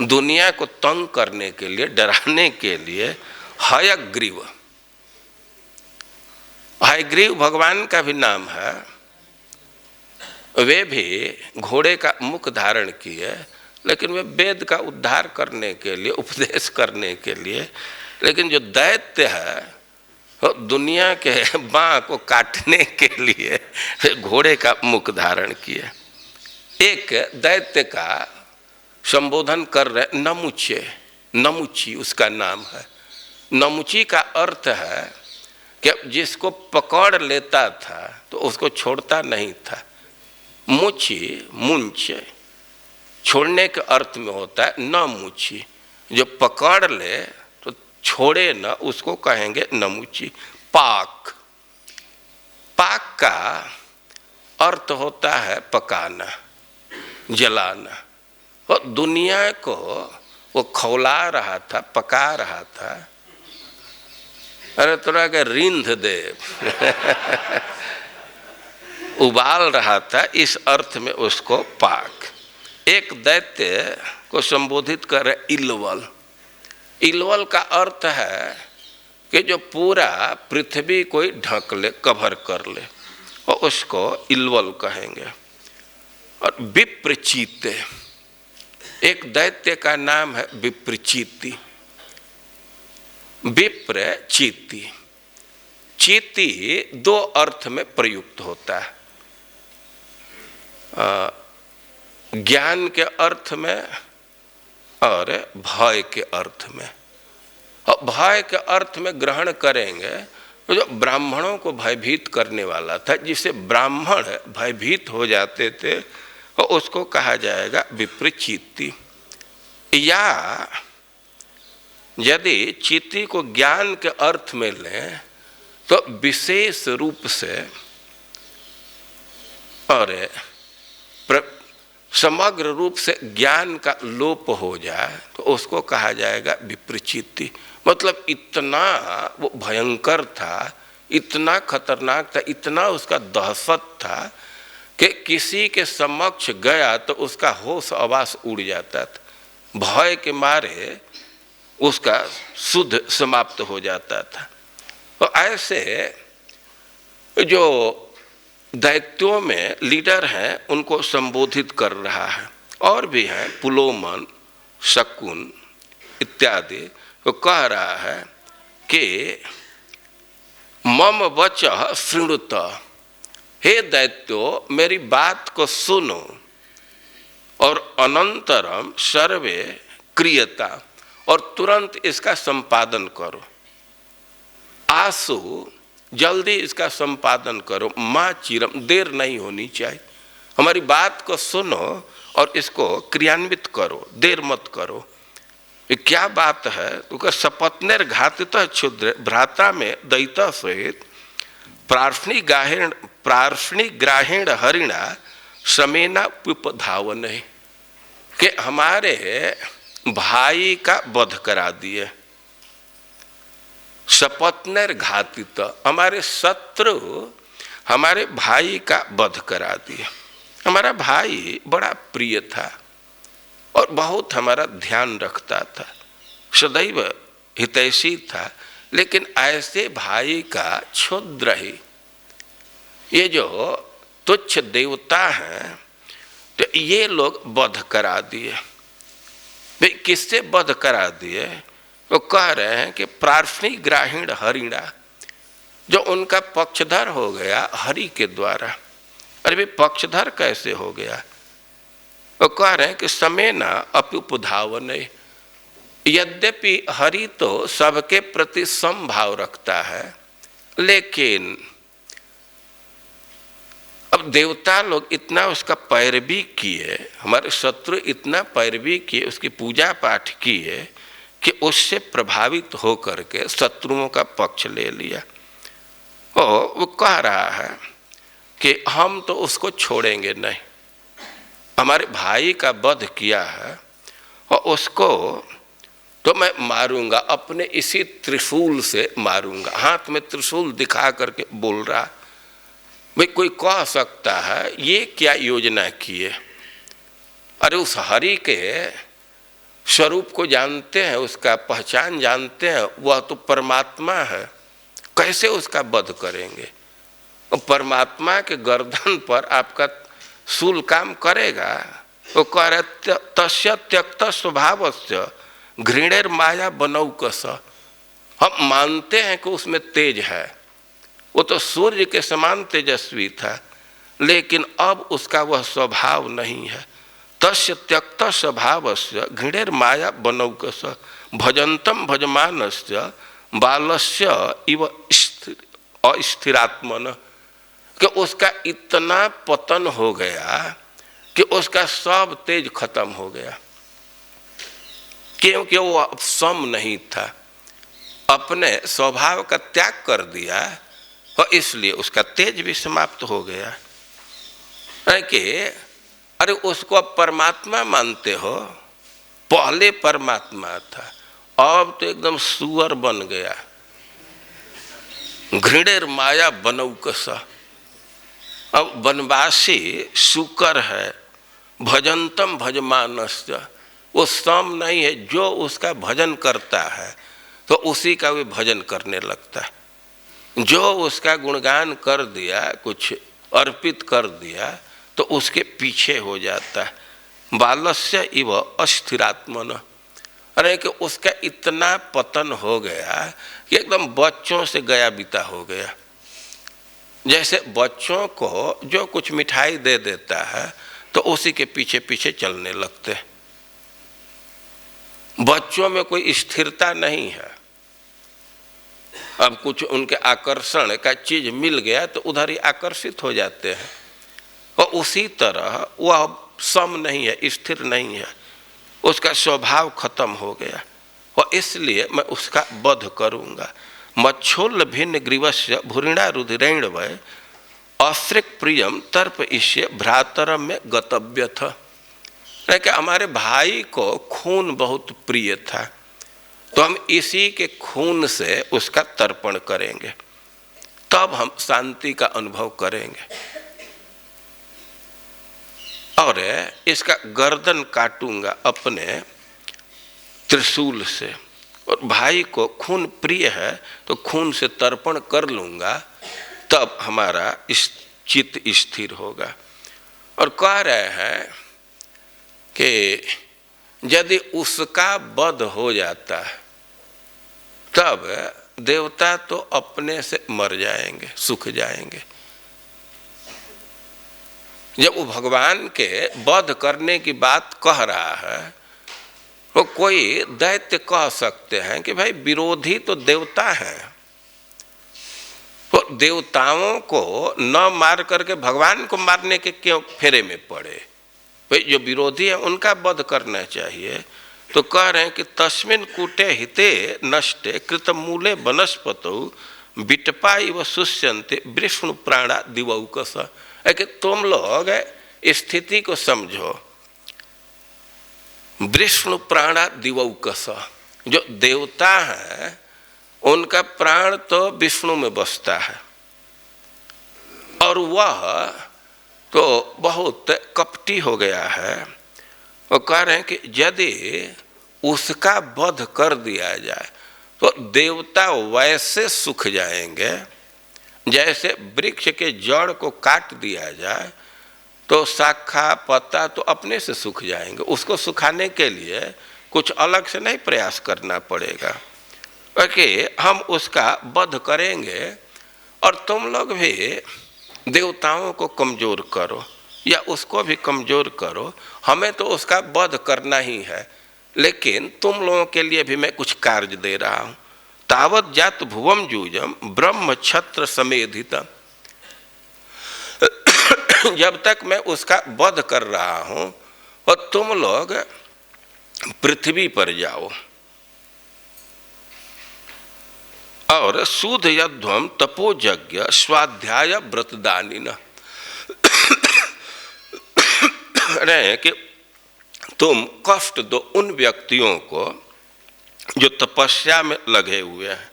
दुनिया को तंग करने के लिए, डराने के लिए। हयग्रीव, हयग्रीव भगवान का भी नाम है। वे भी घोड़े का मुख धारण किए, लेकिन वे वेद का उद्धार करने के लिए, उपदेश करने के लिए। लेकिन जो दैत्य है वो दुनिया के बाँ को काटने के लिए घोड़े का मुख धारण किए। एक दैत्य का संबोधन कर रहे, नमुचे, नमुची उसका नाम है। नमुची का अर्थ है कि जिसको पकड़ लेता था तो उसको छोड़ता नहीं था। मुची, मुंच छोड़ने के अर्थ में होता है। न मुची, जो पकड़ ले तो छोड़े न, उसको कहेंगे नमुची। पाक, पाक का अर्थ होता है पकाना, जलाना। और दुनिया को वो खौला रहा था, पका रहा था। अरे थोड़ा के रिंध दे उबाल रहा था, इस अर्थ में उसको पाक। एक दैत्य को संबोधित कर रहे इलवल। इलवल का अर्थ है कि जो पूरा पृथ्वी को ढक ले, कवर कर ले, और उसको इलवल कहेंगे। और विप्रचीते, एक दैत्य का नाम है विप्रचीति। विप्र चीति, चीति दो अर्थ में प्रयुक्त होता है, ज्ञान के अर्थ में और भय के अर्थ में। और भय के अर्थ में ग्रहण करेंगे तो जो ब्राह्मणों को भयभीत करने वाला था, जिसे ब्राह्मण भयभीत हो जाते थे, और उसको कहा जाएगा विप्रचीति। या यदि चीति को ज्ञान के अर्थ में लें तो विशेष रूप से और समग्र रूप से ज्ञान का लोप हो जाए तो उसको कहा जाएगा विप्रचीति। मतलब इतना वो भयंकर था, इतना खतरनाक था, इतना उसका दहशत था कि किसी के समक्ष गया तो उसका होश आवास उड़ जाता था। भय के मारे उसका शुद्ध समाप्त हो जाता था। तो ऐसे जो दैत्यों में लीडर हैं उनको संबोधित कर रहा है। और भी हैं पुलोमन, शकुन इत्यादि। तो कह रहा है कि मम वचः शृणुत, हे दैत्यो मेरी बात को सुनो, और अनंतरम सर्वे क्रियता, और तुरंत इसका संपादन करो। आसु, जल्दी इसका संपादन करो। माँ चिरम, देर नहीं होनी चाहिए। हमारी बात को सुनो और इसको क्रियान्वित करो, देर मत करो। ये क्या बात है? तो सपत्नेर घातितः क्षुद्र भ्राता में दैत्य सहित प्रार्ष्णिक ग्राहीण हरिणा समेना उपधावन है कि हमारे भाई का वध करा दिए। सपत्नेर घातित, हमारे शत्रु हमारे भाई का वध करा दिया। हमारा भाई बड़ा प्रिय था और बहुत हमारा ध्यान रखता था, सदैव हितैषी था, लेकिन ऐसे भाई का क्षुद्र ही, ये जो तुच्छ देवता हैं, तो ये लोग वध करा दिए। वे किससे वध करा दिए? तो कह रहे हैं कि प्रार्ष्णिक ग्राहीण हरिणा, जो उनका पक्षधर हो गया हरि के द्वारा। अरे वे पक्षधर कैसे हो गया? वो कह रहे हैं कि समेना अप्युपधावन, यद्यपि हरि तो सबके प्रति समभाव रखता है, लेकिन अब अब देवता लोग इतना उसका पैरवी किए, हमारे शत्रु इतना पैरवी किए, उसकी पूजा पाठ किए कि उससे प्रभावित होकर के शत्रुओं का पक्ष ले लिया। और वो कह रहा है कि हम तो उसको छोड़ेंगे नहीं, हमारे भाई का वध किया है और उसको तो मैं मारूंगा, अपने इसी त्रिशूल से मारूंगा। हाथ में त्रिशूल दिखा करके बोल रहा। भाई कोई कह सकता है ये क्या योजना की है? अरे उस हरि के स्वरूप को जानते हैं, उसका पहचान जानते हैं, वह तो परमात्मा है, कैसे उसका वध करेंगे? और परमात्मा के गर्दन पर आपका शूल काम करेगा? वो कह रहे तस्य त्यक्त स्वभावस्य घृणेर माया बनौ कस। हम मानते हैं कि उसमें तेज है, वो तो सूर्य के समान तेजस्वी था, लेकिन अब उसका वह स्वभाव नहीं है। तस्य त्यक्त स्वभावस्य घृणेर माया बनौ कस भजंतम भजमानस्य बालस्य इव अस्थिरात्मन। कि उसका इतना पतन हो गया कि उसका सब तेज खत्म हो गया, क्योंकि वो अब सम नहीं था, अपने स्वभाव का त्याग कर दिया और इसलिए उसका तेज भी समाप्त हो गया। कि अरे उसको अब परमात्मा मानते हो, पहले परमात्मा था, अब तो एकदम सुअर बन गया। घृणेर माया बनौकस, अब वनवासी शुकर है। भजंतम भजमानस्य, वो सम नहीं है, जो उसका भजन करता है तो उसी का भी भजन करने लगता है। जो उसका गुणगान कर दिया, कुछ अर्पित कर दिया, तो उसके पीछे हो जाता है। बालस्य इव अस्थिरात्मन। अरे कि उसका इतना पतन हो गया कि एकदम बच्चों से गया बीता हो गया। जैसे बच्चों को जो कुछ मिठाई दे देता है तो उसी के पीछे पीछे चलने लगते हैं। बच्चों में कोई स्थिरता नहीं है। अब कुछ उनके आकर्षण का चीज मिल गया तो उधर ही आकर्षित हो जाते हैं, और उसी तरह वह सम नहीं है, स्थिर नहीं है, उसका स्वभाव खत्म हो गया, और इसलिए मैं उसका वध करूंगा। मच्छोल भिन्न ग्रीवस्य भूरिणा रुधिरेण वै अस्त्रिक प्रियम तर्प ईश्य भ्रातरम में गतव्य था। कि हमारे भाई को खून बहुत प्रिय था, तो हम इसी के खून से उसका तर्पण करेंगे, तब हम शांति का अनुभव करेंगे। और इसका गर्दन काटूंगा अपने त्रिशूल से, और भाई को खून प्रिय है तो खून से तर्पण कर लूंगा, तब हमारा चित्त स्थिर होगा। और कह रहे हैं कि यदि उसका वध हो जाता है तब देवता तो अपने से मर जाएंगे, सूख जाएंगे। जब वो भगवान के वध करने की बात कह रहा है, वो कोई दैत्य कह सकते हैं कि भाई विरोधी तो देवता है, तो देवताओं को न मार करके भगवान को मारने के क्यों फेरे में पड़े? भाई जो विरोधी है उनका वध करना चाहिए। तो कह रहे हैं कि तस्मिन् कूटे हिते नष्टे कृतमूले वनस्पतौ विटपा इव शुष्यन्ते विष्णु प्राणा दिवौकस। कि तुम लोग स्थिति को समझो। विष्णु प्राणा दिवौकस, जो देवता है उनका प्राण तो विष्णु में बसता है, और वह तो बहुत कपटी हो गया है। वो कह रहे हैं कि यदि उसका वध कर दिया जाए तो देवता वैसे सूख जाएंगे जैसे वृक्ष के जड़ को काट दिया जाए तो शाखा पत्ता तो अपने से सूख जाएंगे। उसको सुखाने के लिए कुछ अलग से नहीं प्रयास करना पड़ेगा, क्योंकि हम उसका वध करेंगे। और तुम लोग भी देवताओं को कमजोर करो या उसको भी कमजोर करो, हमें तो उसका वध करना ही है, लेकिन तुम लोगों के लिए भी मैं कुछ कार्य दे रहा हूँ। तावत जात भुवम जूजम ब्रह्म छत्र समेधितम। जब तक मैं उसका वध कर रहा हूं और तुम लोग पृथ्वी पर जाओ और सूद यध्वम तपोयज्ञ स्वाध्याय व्रतदानिन रहे कि तुम कष्ट दो उन व्यक्तियों को जो तपस्या में लगे हुए हैं,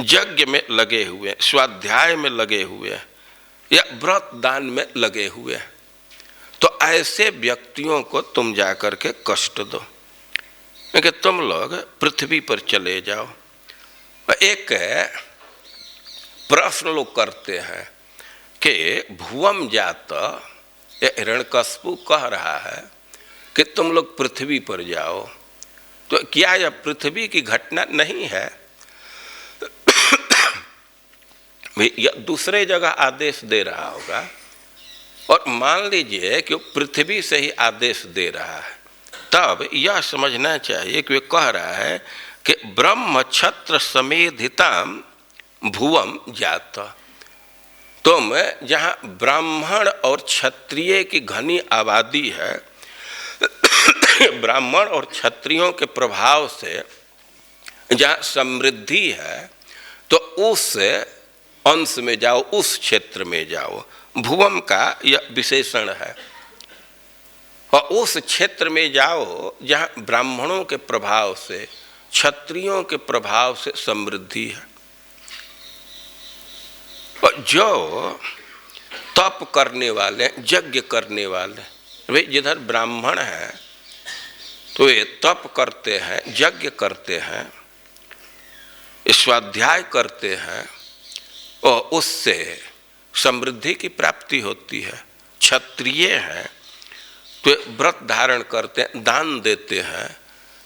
यज्ञ में लगे हुए हैं, स्वाध्याय में लगे हुए हैं या व्रत दान में लगे हुए हैं। तो ऐसे व्यक्तियों को तुम जाकर के कष्ट दो कि तुम लोग पृथ्वी पर चले जाओ। एक प्रश्न लोग करते हैं कि भुवम जात, हिरण्यकश्यप कह रहा है कि तुम लोग पृथ्वी पर जाओ, तो क्या यह पृथ्वी की घटना नहीं है? यह दूसरे जगह आदेश दे रहा होगा और मान लीजिए कि वो पृथ्वी से ही आदेश दे रहा है, तब यह समझना चाहिए कि वे कह रहा है कि ब्रह्म क्षत्र समेधिताम भुवम जात। तुम जहाँ ब्राह्मण और क्षत्रिय की घनी आबादी है, ब्राह्मण और क्षत्रियों के प्रभाव से जहाँ समृद्धि है, तो उस अंश में जाओ, उस क्षेत्र में जाओ। भुवम का यह विशेषण है। और उस क्षेत्र में जाओ जहाँ ब्राह्मणों के प्रभाव से, क्षत्रियों के प्रभाव से समृद्धि है। और जो तप करने वाले, यज्ञ करने वाले, वे जिधर ब्राह्मण हैं तो वे तप करते हैं, यज्ञ करते हैं, स्वाध्याय करते हैं और उससे समृद्धि की प्राप्ति होती है। क्षत्रिय हैं तो व्रत धारण करते हैं, दान देते हैं,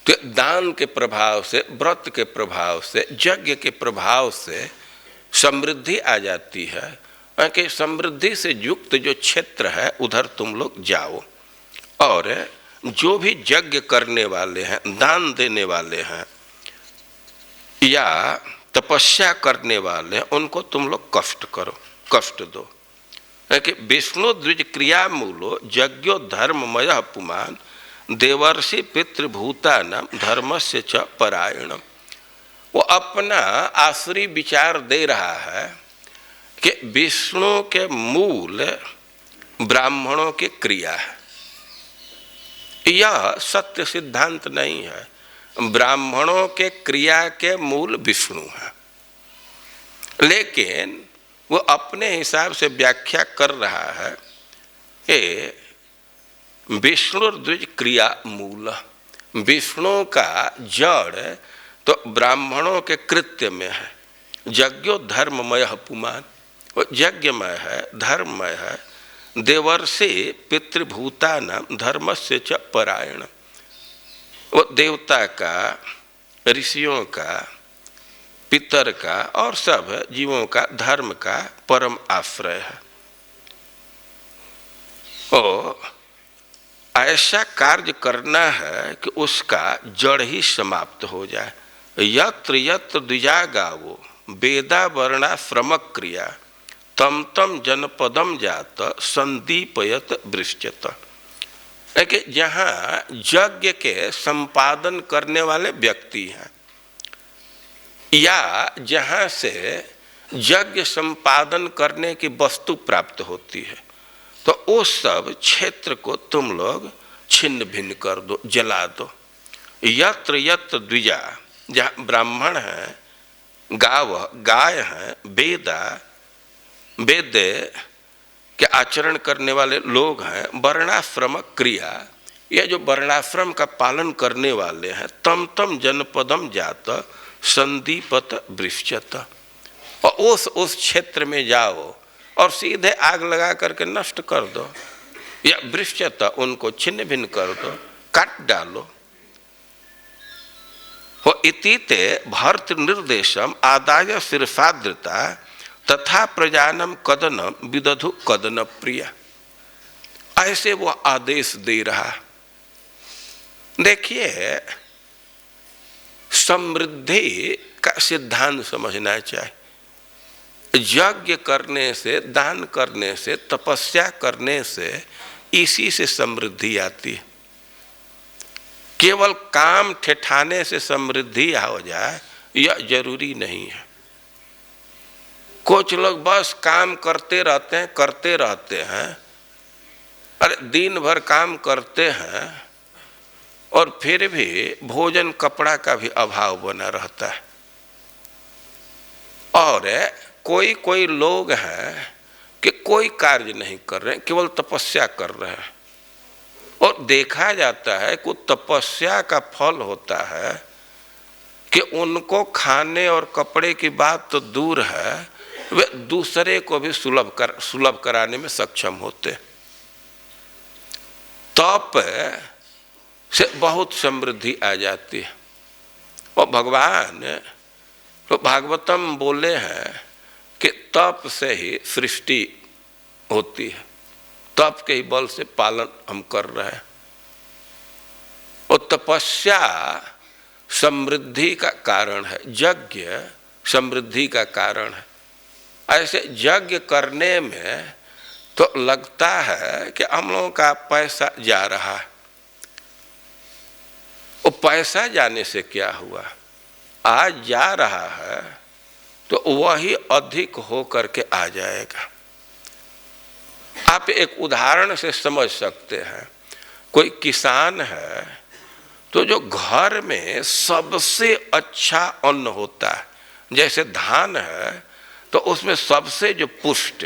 तो दान के प्रभाव से, व्रत के प्रभाव से, यज्ञ के प्रभाव से समृद्धि आ जाती है। कि समृद्धि से युक्त जो क्षेत्र है उधर तुम लोग जाओ और जो भी यज्ञ करने वाले हैं, दान देने वाले हैं या तपस्या करने वाले हैं, उनको तुम लोग कष्ट करो, कष्ट दो। कि विष्णु द्विज क्रिया मूलो यज्ञो धर्ममय पुमान देवर्षि पितृभूतानाम धर्मस्य च परायणम। वो अपना आसुरी विचार दे रहा है कि विष्णु के मूल ब्राह्मणों की क्रिया है। यह सत्य सिद्धांत नहीं है। ब्राह्मणों के क्रिया के मूल विष्णु है, लेकिन वो अपने हिसाब से व्याख्या कर रहा है कि विष्णु द्विज क्रिया मूल, विष्णु का जड़ तो ब्राह्मणों के कृत्य में है। यज्ञो धर्ममय पुमान, वो यज्ञमय है, धर्ममय है। देवर्षि पितृभूतानाम धर्मस्य च परायण, वो देवता का, ऋषियों का, पितर का और सब जीवों का धर्म का परम आश्रय है। और ऐसा कार्य करना है कि उसका जड़ ही समाप्त हो जाए। यत्र यत्र द्विजा गावो वेदा वर्णाश्रम क्रिया तम तम जनपदम जात संदीपयत वृश्चत। कि जहाँ यज्ञ के संपादन करने वाले व्यक्ति हैं या जहाँ से यज्ञ संपादन करने की वस्तु प्राप्त होती है, तो उस सब क्षेत्र को तुम लोग छिन्न भिन्न कर दो, जला दो। यत्र यत्र द्विजा, जहाँ ब्राह्मण हैं, गाव गाय हैं, वेदा वेद के आचरण करने वाले लोग हैं, वर्णाश्रम क्रिया, ये जो वर्णाश्रम का पालन करने वाले हैं, तम तम जनपदम जात संदीपत वृश्चत। और उस क्षेत्र में जाओ और सीधे आग लगा करके नष्ट कर दो या वृश्चत, उनको छिन्न भिन्न कर दो, काट डालो। हो इतीते भर्त निर्देशम आदाय शीर्षाद्रता तथा प्रजानम कदन विदधु कदन प्रिय। ऐसे वो आदेश दे रहा। देखिए, समृद्धि का सिद्धांत समझना चाहिए। यज्ञ करने से, दान करने से, तपस्या करने से इसी से समृद्धि आती है। केवल काम ठेठाने से समृद्धि हो जाए यह जरूरी नहीं है। कुछ लोग बस काम करते रहते हैं, अरे दिन भर काम करते हैं और फिर भी भोजन कपड़ा का भी अभाव बना रहता है। और कोई कोई लोग हैं कि कोई कार्य नहीं कर रहे, केवल तपस्या कर रहे हैं, और देखा जाता है कि तपस्या का फल होता है कि उनको खाने और कपड़े की बात तो दूर है, वे दूसरे को भी सुलभ कराने में सक्षम होते। तप से बहुत समृद्धि आ जाती है। और भगवान तो भागवतम बोले हैं कि तप से ही सृष्टि होती है, तप के ही बल से पालन हम कर रहे हैं। और तपस्या समृद्धि का कारण है, यज्ञ समृद्धि का कारण है। ऐसे यज्ञ करने में तो लगता है कि हम लोगों का पैसा जा रहा है। वो पैसा जाने से क्या हुआ, आज जा रहा है तो वही अधिक हो करके आ जाएगा। आप एक उदाहरण से समझ सकते हैं। कोई किसान है तो जो घर में सबसे अच्छा अन्न होता है, जैसे धान है तो उसमें सबसे जो पुष्ट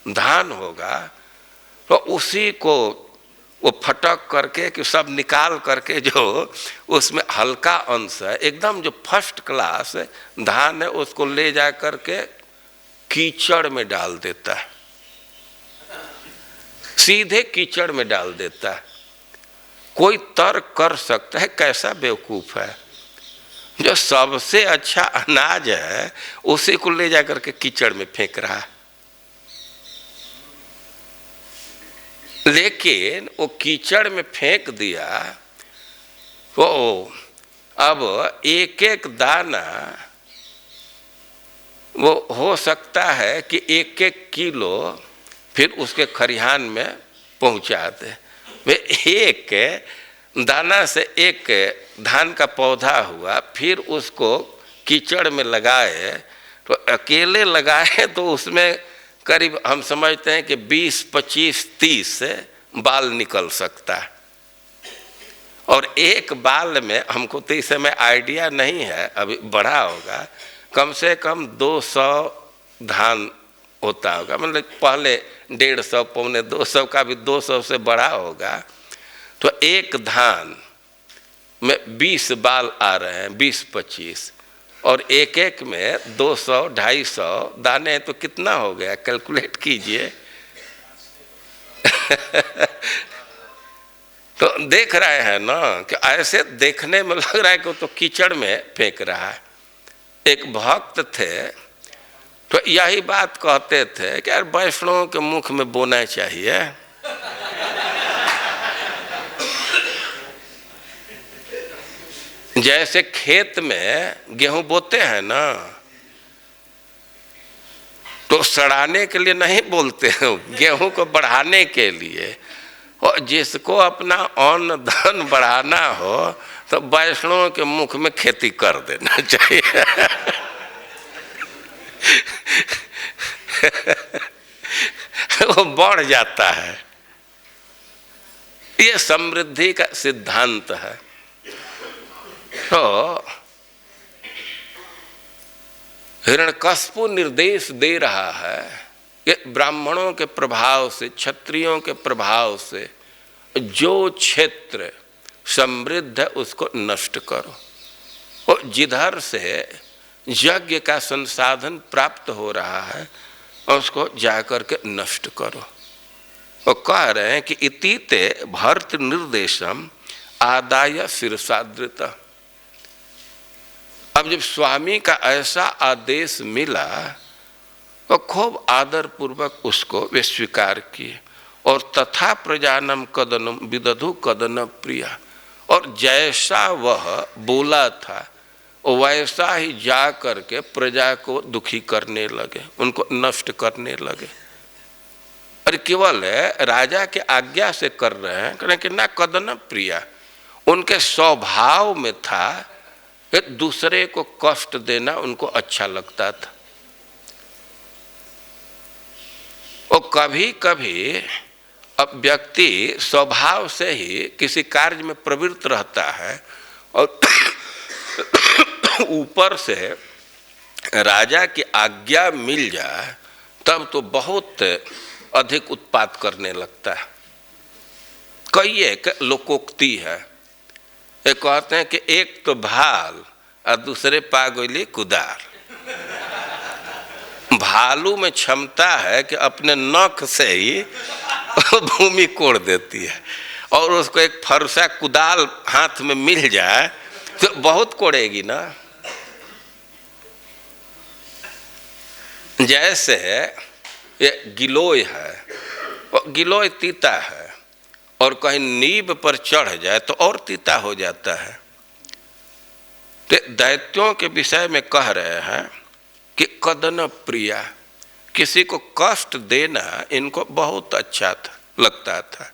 धान होगा तो उसी को वो फटक करके कि सब निकाल करके जो उसमें हल्का अंश है, एकदम जो फर्स्ट क्लास धान है, उसको ले जा करके कीचड़ में डाल देता है, सीधे कीचड़ में डाल देता है। कोई तर्क कर सकता है कैसा बेवकूफ है, जो सबसे अच्छा अनाज है उसी को ले जा करके कीचड़ में फेंक रहा है। लेकिन वो कीचड़ में फेंक दिया वो अब एक एक दाना वो हो सकता है कि एक एक किलो फिर उसके खरिहान में पहुंचा दे। वे एक दाना से एक धान का पौधा हुआ, फिर उसको कीचड़ में लगाए तो अकेले लगाए तो उसमें करीब हम समझते हैं कि 20, 25, 30 बाल निकल सकता है। और एक बाल में हमको तो इस समय आइडिया नहीं है, अभी बढ़ा होगा, कम से कम 200 धान होता होगा, मतलब पहले 150, पौने 200 का भी 200 से बड़ा होगा। तो एक धान में 20 बाल आ रहे हैं, 20-25, और एक एक में 200, 250 दाने, तो कितना हो गया कैलकुलेट कीजिए। तो देख रहे हैं ना कि ऐसे देखने में लग रहा है कि वो तो कीचड़ में फेंक रहा है। एक भक्त थे तो यही बात कहते थे कि यार वैष्णवों के मुख में बोना चाहिए। जैसे खेत में गेहूं बोते हैं ना तो सड़ाने के लिए नहीं बोलते हैं, गेहूं को बढ़ाने के लिए। और जिसको अपना अन्न धन बढ़ाना हो तो वैष्णव के मुख में खेती कर देना चाहिए। वो बढ़ जाता है। ये समृद्धि का सिद्धांत है। तो हिरण्यकश्यप निर्देश दे रहा है कि ब्राह्मणों के प्रभाव से, क्षत्रियों के प्रभाव से जो क्षेत्र समृद्ध है उसको नष्ट करो, और जिधर से यज्ञ का संसाधन प्राप्त हो रहा है उसको जाकर के नष्ट करो। और कह रहे हैं कि इति ते भर्त निर्देशम आदाय शिरसादृत। अब जब स्वामी का ऐसा आदेश मिला तो खूब आदर पूर्वक उसको वे स्वीकार किए। और तथा प्रजानम कदनम विदधु कदन प्रिया, और जैसा वह बोला था वैसा ही जा करके प्रजा को दुखी करने लगे, उनको नष्ट करने लगे। और केवल राजा के आज्ञा से कर रहे हैं, करें कि ना कदन प्रिया, उनके स्वभाव में था कि दूसरे को कष्ट देना उनको अच्छा लगता था। और कभी कभी अब व्यक्ति स्वभाव से ही किसी कार्य में प्रवृत्त रहता है और ऊपर से राजा की आज्ञा मिल जाए तब तो बहुत अधिक उत्पात करने लगता है। कई एक लोकोक्ति है, ये कहते हैं कि एक तो भाल और दूसरे पागोली कुदार। भालू में क्षमता है कि अपने नख से ही भूमि कोड़ देती है, और उसको एक फरसा कुदाल हाथ में मिल जाए तो बहुत कोड़ेगी ना। जैसे ये गिलोय है, और गिलोय तीता है, और कहीं नीब पर चढ़ जाए तो और तीता हो जाता है। तो दैत्यों के विषय में कह रहे हैं कि कदन प्रिया, किसी को कष्ट देना इनको बहुत अच्छा था, लगता था।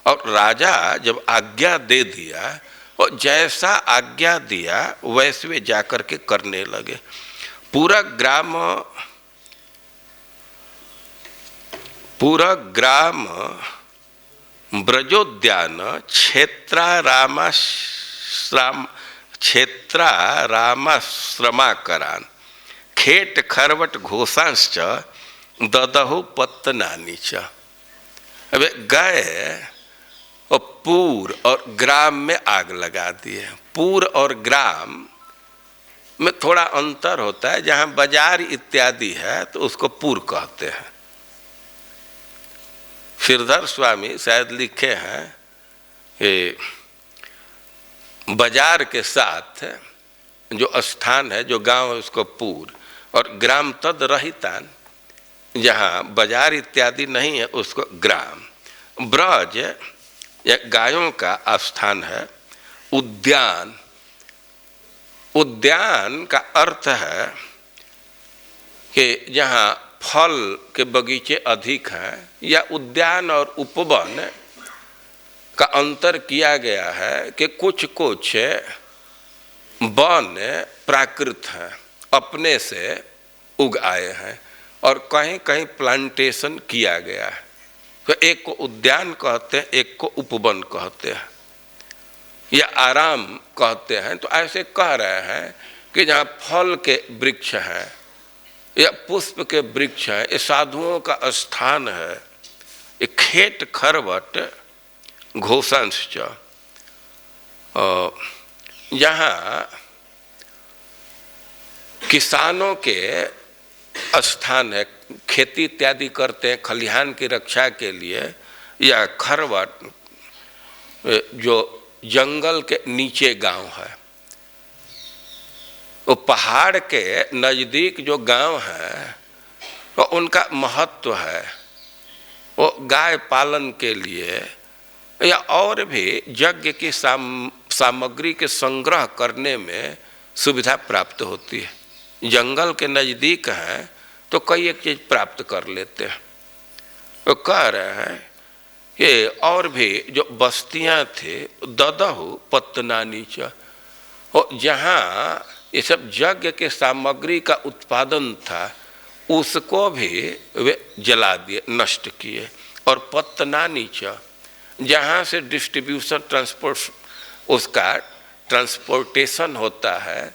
और राजा जब आज्ञा दे दिया और जैसा आज्ञा दिया वैसे वे जाकर के करने लगे। पूरा ग्राम ब्रजोद्यान क्षेत्रारामाश्रमाकरान खेट खरवट घोषांश्च ददहु पत्तनानी च। अब गए और पूर और ग्राम में आग लगा दिए। पूर और ग्राम में थोड़ा अंतर होता है, जहाँ बाजार इत्यादि है तो उसको पूर कहते हैं। श्रीधर स्वामी शायद लिखे हैं कि बाजार के साथ जो स्थान है, जो गांव है, उसको पूर, और ग्राम तद रहितान, जहाँ बाजार इत्यादि नहीं है उसको ग्राम। ब्रज या गायों का स्थान है। उद्यान, उद्यान का अर्थ है कि जहाँ फल के बगीचे अधिक हैं, या उद्यान और उपवन का अंतर किया गया है कि कुछ कुछ वन प्राकृत हैं, अपने से उग आए हैं, और कहीं कहीं प्लांटेशन किया गया है। तो एक को उद्यान कहते हैं, एक को उपवन कहते हैं, या आराम कहते हैं। तो ऐसे कह रहे हैं कि जहाँ फल के वृक्ष हैं या पुष्प के वृक्ष हैं, ये साधुओं का स्थान है। ये खेत खरवट घोषांश, यहाँ किसानों के स्थान है, खेती इत्यादि करते हैं खलिहान की रक्षा के लिए। या खरवट जो जंगल के नीचे गांव है, वो पहाड़ के नज़दीक जो गांव है तो उनका महत्व है। वो गाय पालन के लिए या और भी यज्ञ की सामग्री के संग्रह करने में सुविधा प्राप्त होती है। जंगल के नज़दीक हैं तो कई एक चीज़ प्राप्त कर लेते हैं। तो कह रहे हैं कि और भी जो बस्तियां थे ददहु पत्तनानी च, और जहाँ ये सब यज्ञ के सामग्री का उत्पादन था उसको भी वे जला दिए, नष्ट किए। और पत्तनानी च, जहाँ से डिस्ट्रीब्यूशन उसका ट्रांसपोर्टेशन होता है,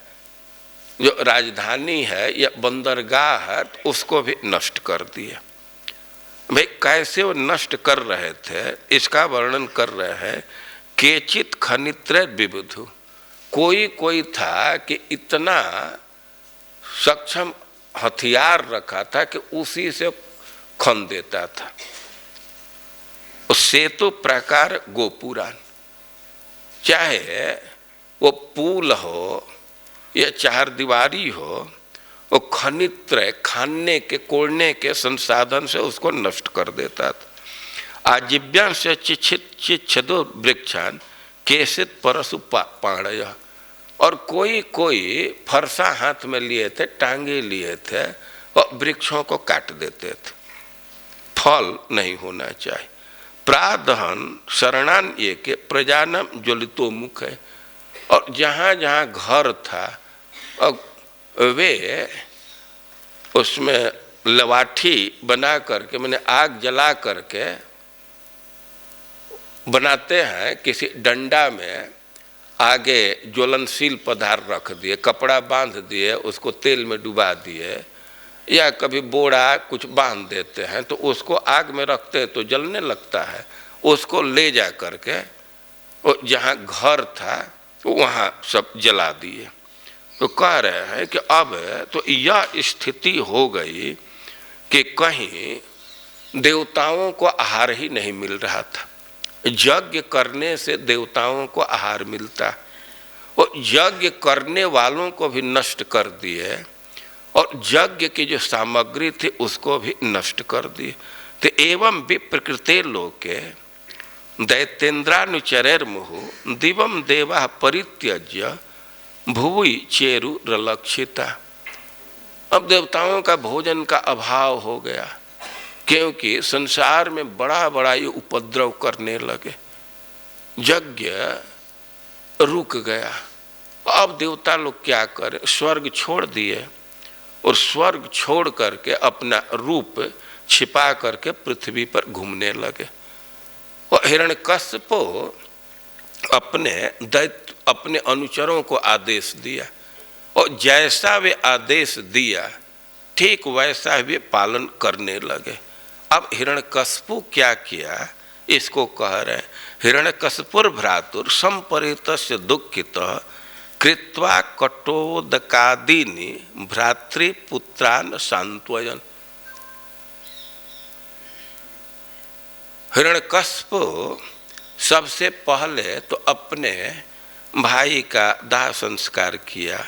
जो राजधानी है या बंदरगाह है, तो उसको भी नष्ट कर दिया। भाई कैसे वो नष्ट कर रहे थे इसका वर्णन कर रहे हैं। केचित खनित्र विबुधु, कोई कोई था कि इतना सक्षम हथियार रखा था कि उसी से खन देता था। सेतु प्रकार गोपुरान, चाहे वो पुल हो या चार दीवारी हो, वो खनित्र खाने के कोड़ने के संसाधन से उसको नष्ट कर देता था। आजीव्यां से चिच्छिदो वृक्षान केसित परशु पाणय, और कोई कोई फरसा हाथ में लिए थे, टांगे लिए थे और वृक्षों को काट देते थे। फल नहीं होना चाहिए। प्रादहन शरणान ये के प्रजानम ज्वलितो मुख है। और जहाँ जहाँ घर था वे उसमें लवाठी बना करके, मैंने आग जला करके बनाते हैं, किसी डंडा में आगे ज्वलनशील पदार्थ रख दिए, कपड़ा बांध दिए, उसको तेल में डुबा दिए, या कभी बोरा कुछ बांध देते हैं तो उसको आग में रखते तो जलने लगता है। उसको ले जा करके जहाँ घर था वहाँ सब जला दिए। तो कह रहे हैं कि अब तो यह स्थिति हो गई कि कहीं देवताओं को आहार ही नहीं मिल रहा था। यज्ञ करने से देवताओं को आहार मिलता, और यज्ञ करने वालों को भी नष्ट कर दिए, और यज्ञ की जो सामग्री थी उसको भी नष्ट कर दिए। तो एवं विप्रकृते लोके दैत्येन्द्रानुचरैर्मुहुः दिवम देवा परित्यज्य भुवि चेरुरलक्षिता। अब देवताओं का भोजन का अभाव हो गया, क्योंकि संसार में बड़ा बड़ा ये उपद्रव करने लगे, यज्ञ रुक गया। अब देवता लोग क्या करें, स्वर्ग छोड़ दिए, और स्वर्ग छोड़ करके अपना रूप छिपा करके पृथ्वी पर घूमने लगे। और हिरण्यकश्यप अपने दैत्य अपने अनुचरों को आदेश दिया, और जैसा वे आदेश दिया ठीक वैसा वे पालन करने लगे। अब हिरण्यकश्यप क्या किया, इसको कह रहे हिरण्यकश्यपुर भ्रातुर संपरीतस्य दुःखितः कृत्वा कटोदकादीनि भ्रातृपुत्रान् सांत्वयन्। हिरण्यकश्यप सबसे पहले तो अपने भाई का दाह संस्कार किया,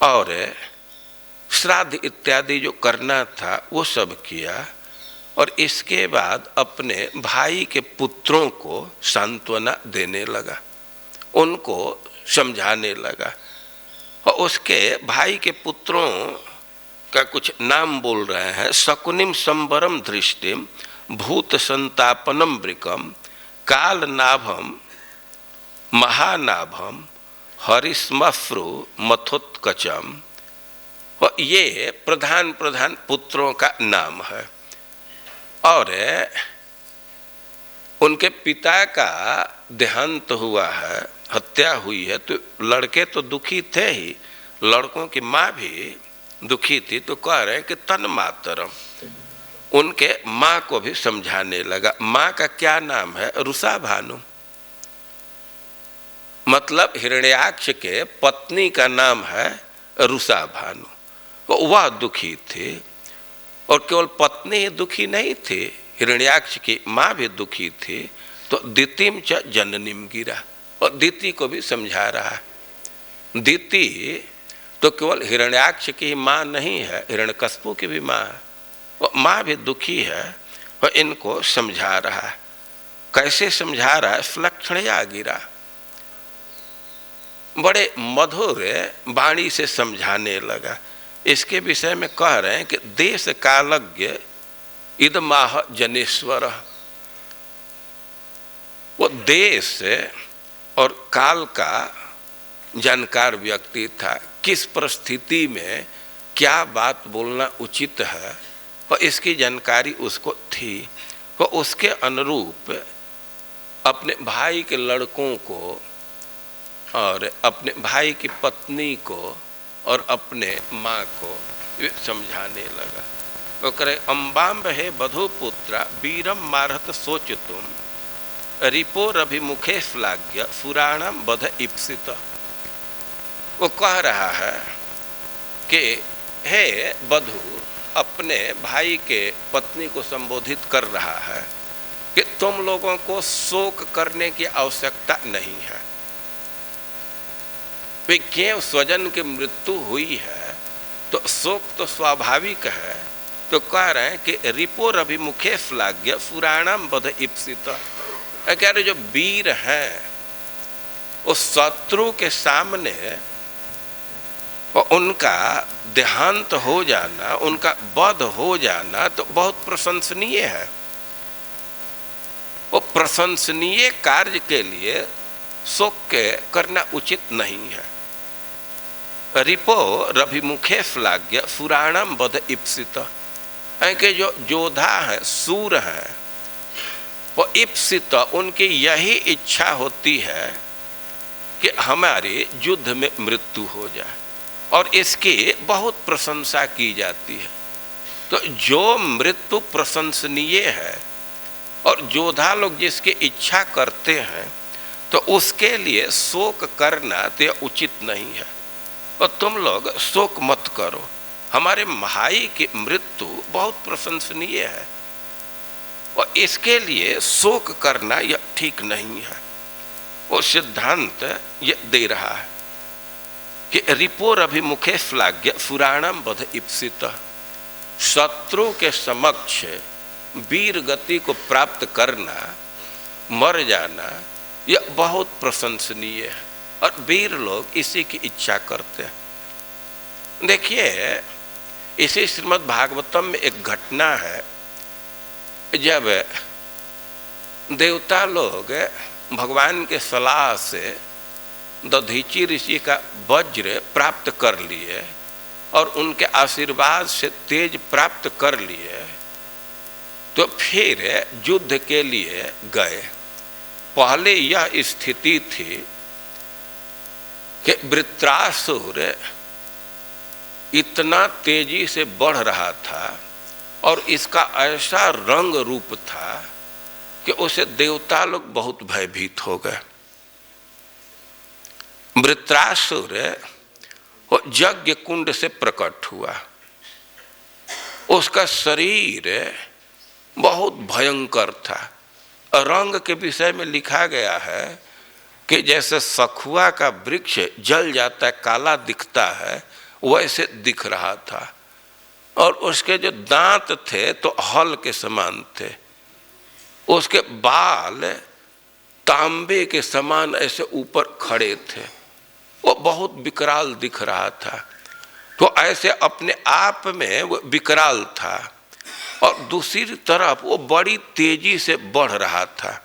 और श्राद्ध इत्यादि जो करना था वो सब किया, और इसके बाद अपने भाई के पुत्रों को सांत्वना देने लगा, उनको समझाने लगा। और उसके भाई के पुत्रों का कुछ नाम बोल रहे हैं। शकुनिम संबरम दृष्टिम भूत संतापनम वृकम काल नाभम महानाभम हरिस्मफ्रु मथोत्कचम। और ये प्रधान प्रधान पुत्रों का नाम है। और उनके पिता का देहांत हुआ है, हत्या हुई है, तो लड़के तो दुखी थे ही, लड़कों की माँ भी दुखी थी। तो कह रहे हैं कि तन मातरम, उनके माँ को भी समझाने लगा। माँ का क्या नाम है, रुषा भानु, मतलब हिरण्याक्ष के पत्नी का नाम है रुषा भानु। तो वह दुखी थे, और केवल पत्नी ही दुखी नहीं थी, हिरण्याक्ष की माँ भी दुखी थी। तो दितिम च जननीम गिरा, और दिति को भी समझा रहा है। दिति तो केवल हिरण्याक्ष की माँ नहीं है, हिरण्यकश्यप की भी माँ है, और माँ भी दुखी है, और इनको समझा रहा है। कैसे समझा रहा है, सुलक्षणया गिरा, बड़े मधुर वाणी से समझाने लगा। इसके विषय में कह रहे हैं कि देश कालज्ञ इदमाह जनेश्वर। वो देश और काल का जानकार व्यक्ति था, किस परिस्थिति में क्या बात बोलना उचित है, और इसकी जानकारी उसको थी। वो उसके अनुरूप अपने भाई के लड़कों को, और अपने भाई की पत्नी को, और अपने माँ को समझाने लगा। वो करे अम्बाम्ब हे बधुपुत्रा वीरम मारहत सोच तुम रिपो रभिमुखे श्लाघ्य सुराणम बध इप्सित। वो कह रहा है कि हे बधु, अपने भाई के पत्नी को संबोधित कर रहा है कि तुम लोगों को शोक करने की आवश्यकता नहीं है। वे क्यों स्वजन की मृत्यु हुई है तो शोक तो स्वाभाविक है। तो कह रहे हैं कि रिपो रभिमुखे श्लाघ्य पुराणम बध इप्सित। कह रहे जो वीर हैं उस शत्रु के सामने उनका देहांत हो जाना, उनका वध हो जाना तो बहुत प्रशंसनीय है। वो प्रशंसनीय कार्य के लिए शोक करना उचित नहीं है। रिपो रभिमुखे श्लाघ्य सुराणम वध इप्सित, के जो योद्धा है, सूर है, वो इप्सित, उनकी यही इच्छा होती है कि हमारे युद्ध में मृत्यु हो जाए, और इसकी बहुत प्रशंसा की जाती है। तो जो मृत्यु प्रशंसनीय है और योद्धा लोग जिसकी इच्छा करते हैं, तो उसके लिए शोक करना तो उचित नहीं है। और तुम लोग शोक मत करो, हमारे भाई की मृत्यु बहुत प्रशंसनीय है और इसके लिए शोक करना यह ठीक नहीं है। वो सिद्धांत ये दे रहा है कि रिपोर अभिमुखे श्लाघ्य सुराणम वध इप्सित, शत्रु के समक्ष वीर गति को प्राप्त करना, मर जाना, यह बहुत प्रशंसनीय है और वीर लोग इसी की इच्छा करते हैं। देखिए, इसी श्रीमद् भागवतम में एक घटना है, जब देवता लोग भगवान के सलाह से दधीचि ऋषि का वज्र प्राप्त कर लिए और उनके आशीर्वाद से तेज प्राप्त कर लिए, तो फिर युद्ध के लिए गए। पहले यह स्थिति थी कि वृत्रासुर इतना तेजी से बढ़ रहा था और इसका ऐसा रंग रूप था कि उसे देवता लोग बहुत भयभीत हो गए। वृत्रासुर वो यज्ञ कुंड से प्रकट हुआ, उसका शरीर बहुत भयंकर था। रंग के विषय में लिखा गया है कि जैसे सखुआ का वृक्ष जल जाता है, काला दिखता है, वैसे दिख रहा था। और उसके जो दांत थे तो हल के समान थे, उसके बाल तांबे के समान ऐसे ऊपर खड़े थे, वो बहुत विकराल दिख रहा था। तो ऐसे अपने आप में वो विकराल था और दूसरी तरफ वो बड़ी तेजी से बढ़ रहा था।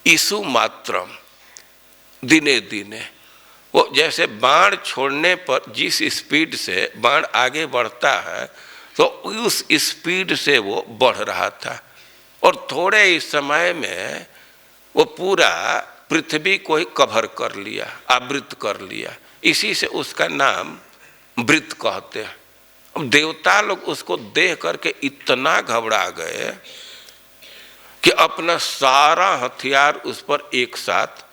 ईसु मात्रम, दिने दिने वो जैसे बाण छोड़ने पर जिस स्पीड से बाण आगे बढ़ता है, तो उस स्पीड से वो बढ़ रहा था और थोड़े ही समय में वो पूरा पृथ्वी को ही कवर कर लिया, आवृत कर लिया। इसी से उसका नाम वृत कहते हैं। अब देवता लोग उसको देख करके इतना घबरा गए कि अपना सारा हथियार उस पर एक साथ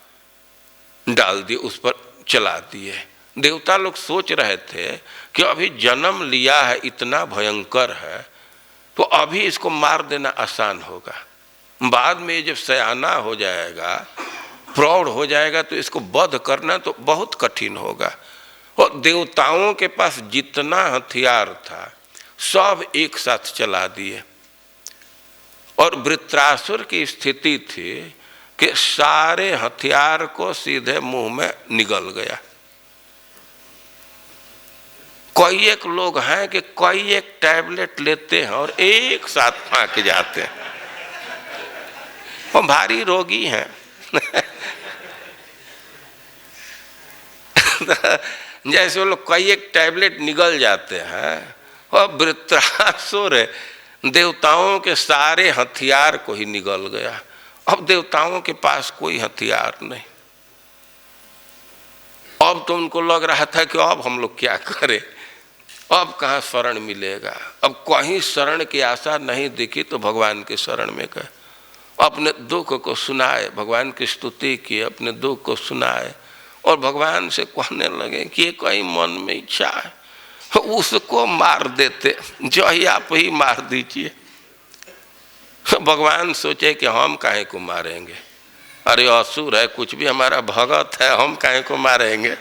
डाल दिए, उस पर चला दिए। देवता लोग सोच रहे थे कि अभी जन्म लिया है, इतना भयंकर है, तो अभी इसको मार देना आसान होगा, बाद में जब सयाना हो जाएगा, प्रौढ़ हो जाएगा, तो इसको वध करना तो बहुत कठिन होगा। और देवताओं के पास जितना हथियार था सब एक साथ चला दिए। और वृत्रासुर की स्थिति थी कि सारे हथियार को सीधे मुंह में निगल गया। कई एक लोग हैं कि कई एक टैबलेट लेते हैं और एक साथ फांक जाते हैं, वो भारी रोगी हैं। जैसे वो लोग कई एक टैबलेट निगल जाते हैं, और वृत्रासुर देवताओं के सारे हथियार को ही निगल गया। अब देवताओं के पास कोई हथियार नहीं। अब तो उनको लग रहा था कि अब हम लोग क्या करें, अब कहाँ शरण मिलेगा। अब कहीं शरण की आशा नहीं दिखी तो भगवान के शरण में गए, अपने दुख को सुनाए, भगवान की स्तुति की, अपने दुख को सुनाए और भगवान से कहने लगे कि कहीं मन में इच्छा है उसको मार देते, जो ही आप ही मार दीजिए। भगवान सोचे कि हम काहे को मारेंगे, अरे असुर है, कुछ भी हमारा भगत है, हम काहे को मारेंगे।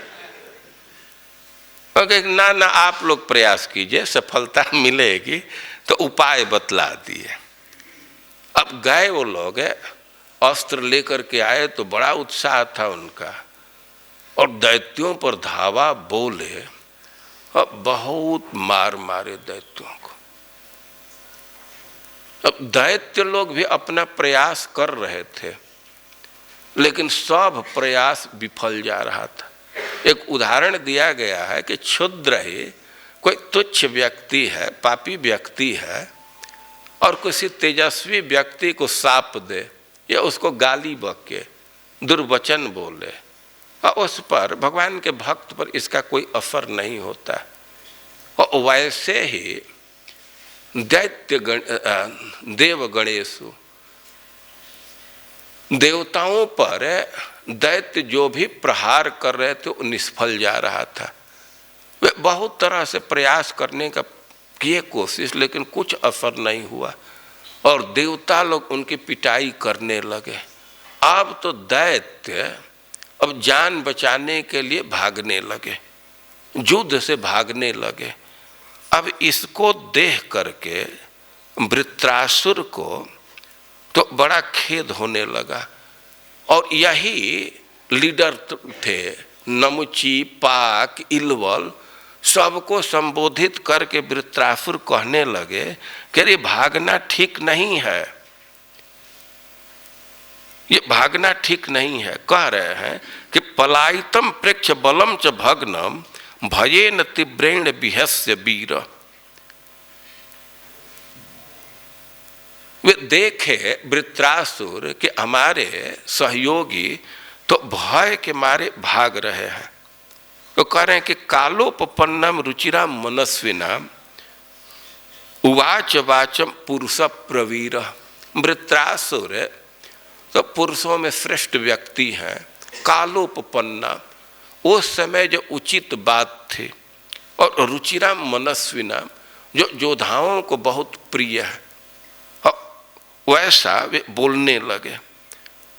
ना ना, आप लोग प्रयास कीजिए, सफलता मिलेगी। तो उपाय बतला दिए। अब गए वो लोग अस्त्र लेकर के आए तो बड़ा उत्साह था उनका, और दैत्यों पर धावा बोले और बहुत मार मारे दैत्यों को। अब दैत्य लोग भी अपना प्रयास कर रहे थे, लेकिन सब प्रयास विफल जा रहा था। एक उदाहरण दिया गया है कि क्षुद्र ही कोई तुच्छ व्यक्ति है, पापी व्यक्ति है, और किसी तेजस्वी व्यक्ति को शाप दे या उसको गाली बके, दुर्वचन बोले, और उस पर भगवान के भक्त पर इसका कोई असर नहीं होता। और वैसे ही देव गणेशु, देवताओं पर दैत्य जो भी प्रहार कर रहे थे वो निष्फल जा रहा था। वे बहुत तरह से प्रयास करने का किए कोशिश, लेकिन कुछ असर नहीं हुआ, और देवता लोग उनकी पिटाई करने लगे। अब तो दैत्य अब जान बचाने के लिए भागने लगे, युद्ध से भागने लगे। अब इसको देख करके वृत्रासुर को तो बड़ा खेद होने लगा, और यही लीडर थे, नमुची, पाक, इलवल, सबको संबोधित करके वृत्रासुर कहने लगे कि अरे भागना ठीक नहीं है, ये भागना ठीक नहीं है। कह रहे हैं कि पलायितम प्रेक्ष बलम च भग्नम भयेन तीव्रेण विहस्य वीर। वे देखे वृत्रासुर के हमारे सहयोगी तो भय के मारे भाग रहे हैं, तो कह रहे हैं कि कालोपपन्नम रुचिराम मनस्विनाम उवाच वाचम पुरुष प्रवीर। वृत्रासुर तो पुरुषों में श्रेष्ठ व्यक्ति हैं, कालोपपन्ना, उस समय जो उचित बात थी, और रुचिराम मनस्विनाम, जो योद्धाओं को बहुत प्रिय है, वैसा वे बोलने लगे।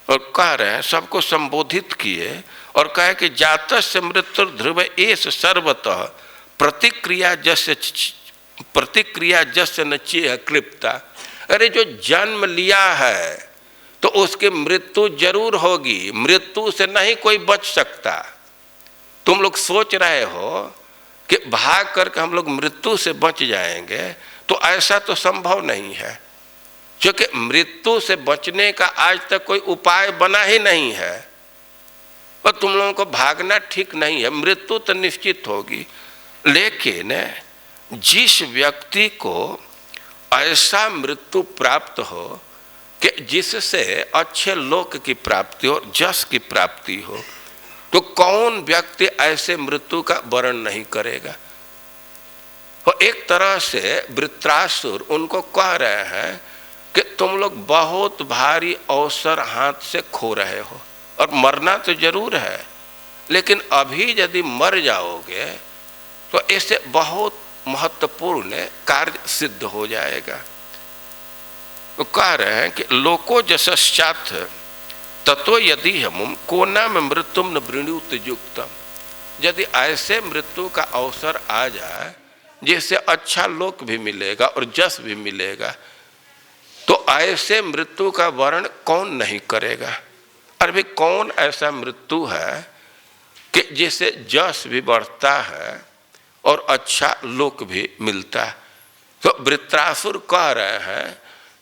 और कह रहे हैं, सबको संबोधित किए और कहे कि जातस्य मृत्यु ध्रुव एष सर्वतः प्रतिक्रिया जस्य न चेह क्लिप्ता। अरे जो जन्म लिया है तो उसकी मृत्यु जरूर होगी, मृत्यु से नहीं कोई बच सकता। तुम लोग सोच रहे हो कि भाग करके हम लोग मृत्यु से बच जाएंगे, तो ऐसा तो संभव नहीं है, क्योंकि मृत्यु से बचने का आज तक कोई उपाय बना ही नहीं है। और तुम लोगों को भागना ठीक नहीं है, मृत्यु तो निश्चित होगी। लेकिन जिस व्यक्ति को ऐसा मृत्यु प्राप्त हो कि जिससे अच्छे लोक की प्राप्ति हो, जस की प्राप्ति हो, तो कौन व्यक्ति ऐसे मृत्यु का वर्ण नहीं करेगा। और एक तरह से वृत्रासुर उनको कह रहे हैं कि तुम लोग बहुत भारी अवसर हाथ से खो रहे हो, और मरना तो जरूर है, लेकिन अभी यदि मर जाओगे तो इससे बहुत महत्वपूर्ण कार्य सिद्ध हो जाएगा। तो कह रहे हैं कि लोको जसश्चाथ ततो यदि हम कोना में मृत्युम न वृणुत युक्तम। यदि ऐसे मृत्यु का अवसर आ जाए जिससे अच्छा लोक भी मिलेगा और जस भी मिलेगा, तो ऐसे मृत्यु का वर्ण कौन नहीं करेगा। और भी कौन ऐसा मृत्यु है कि जिससे जस भी बढ़ता है और अच्छा लोक भी मिलता है। तो वृत्रासुर कह रहे हैं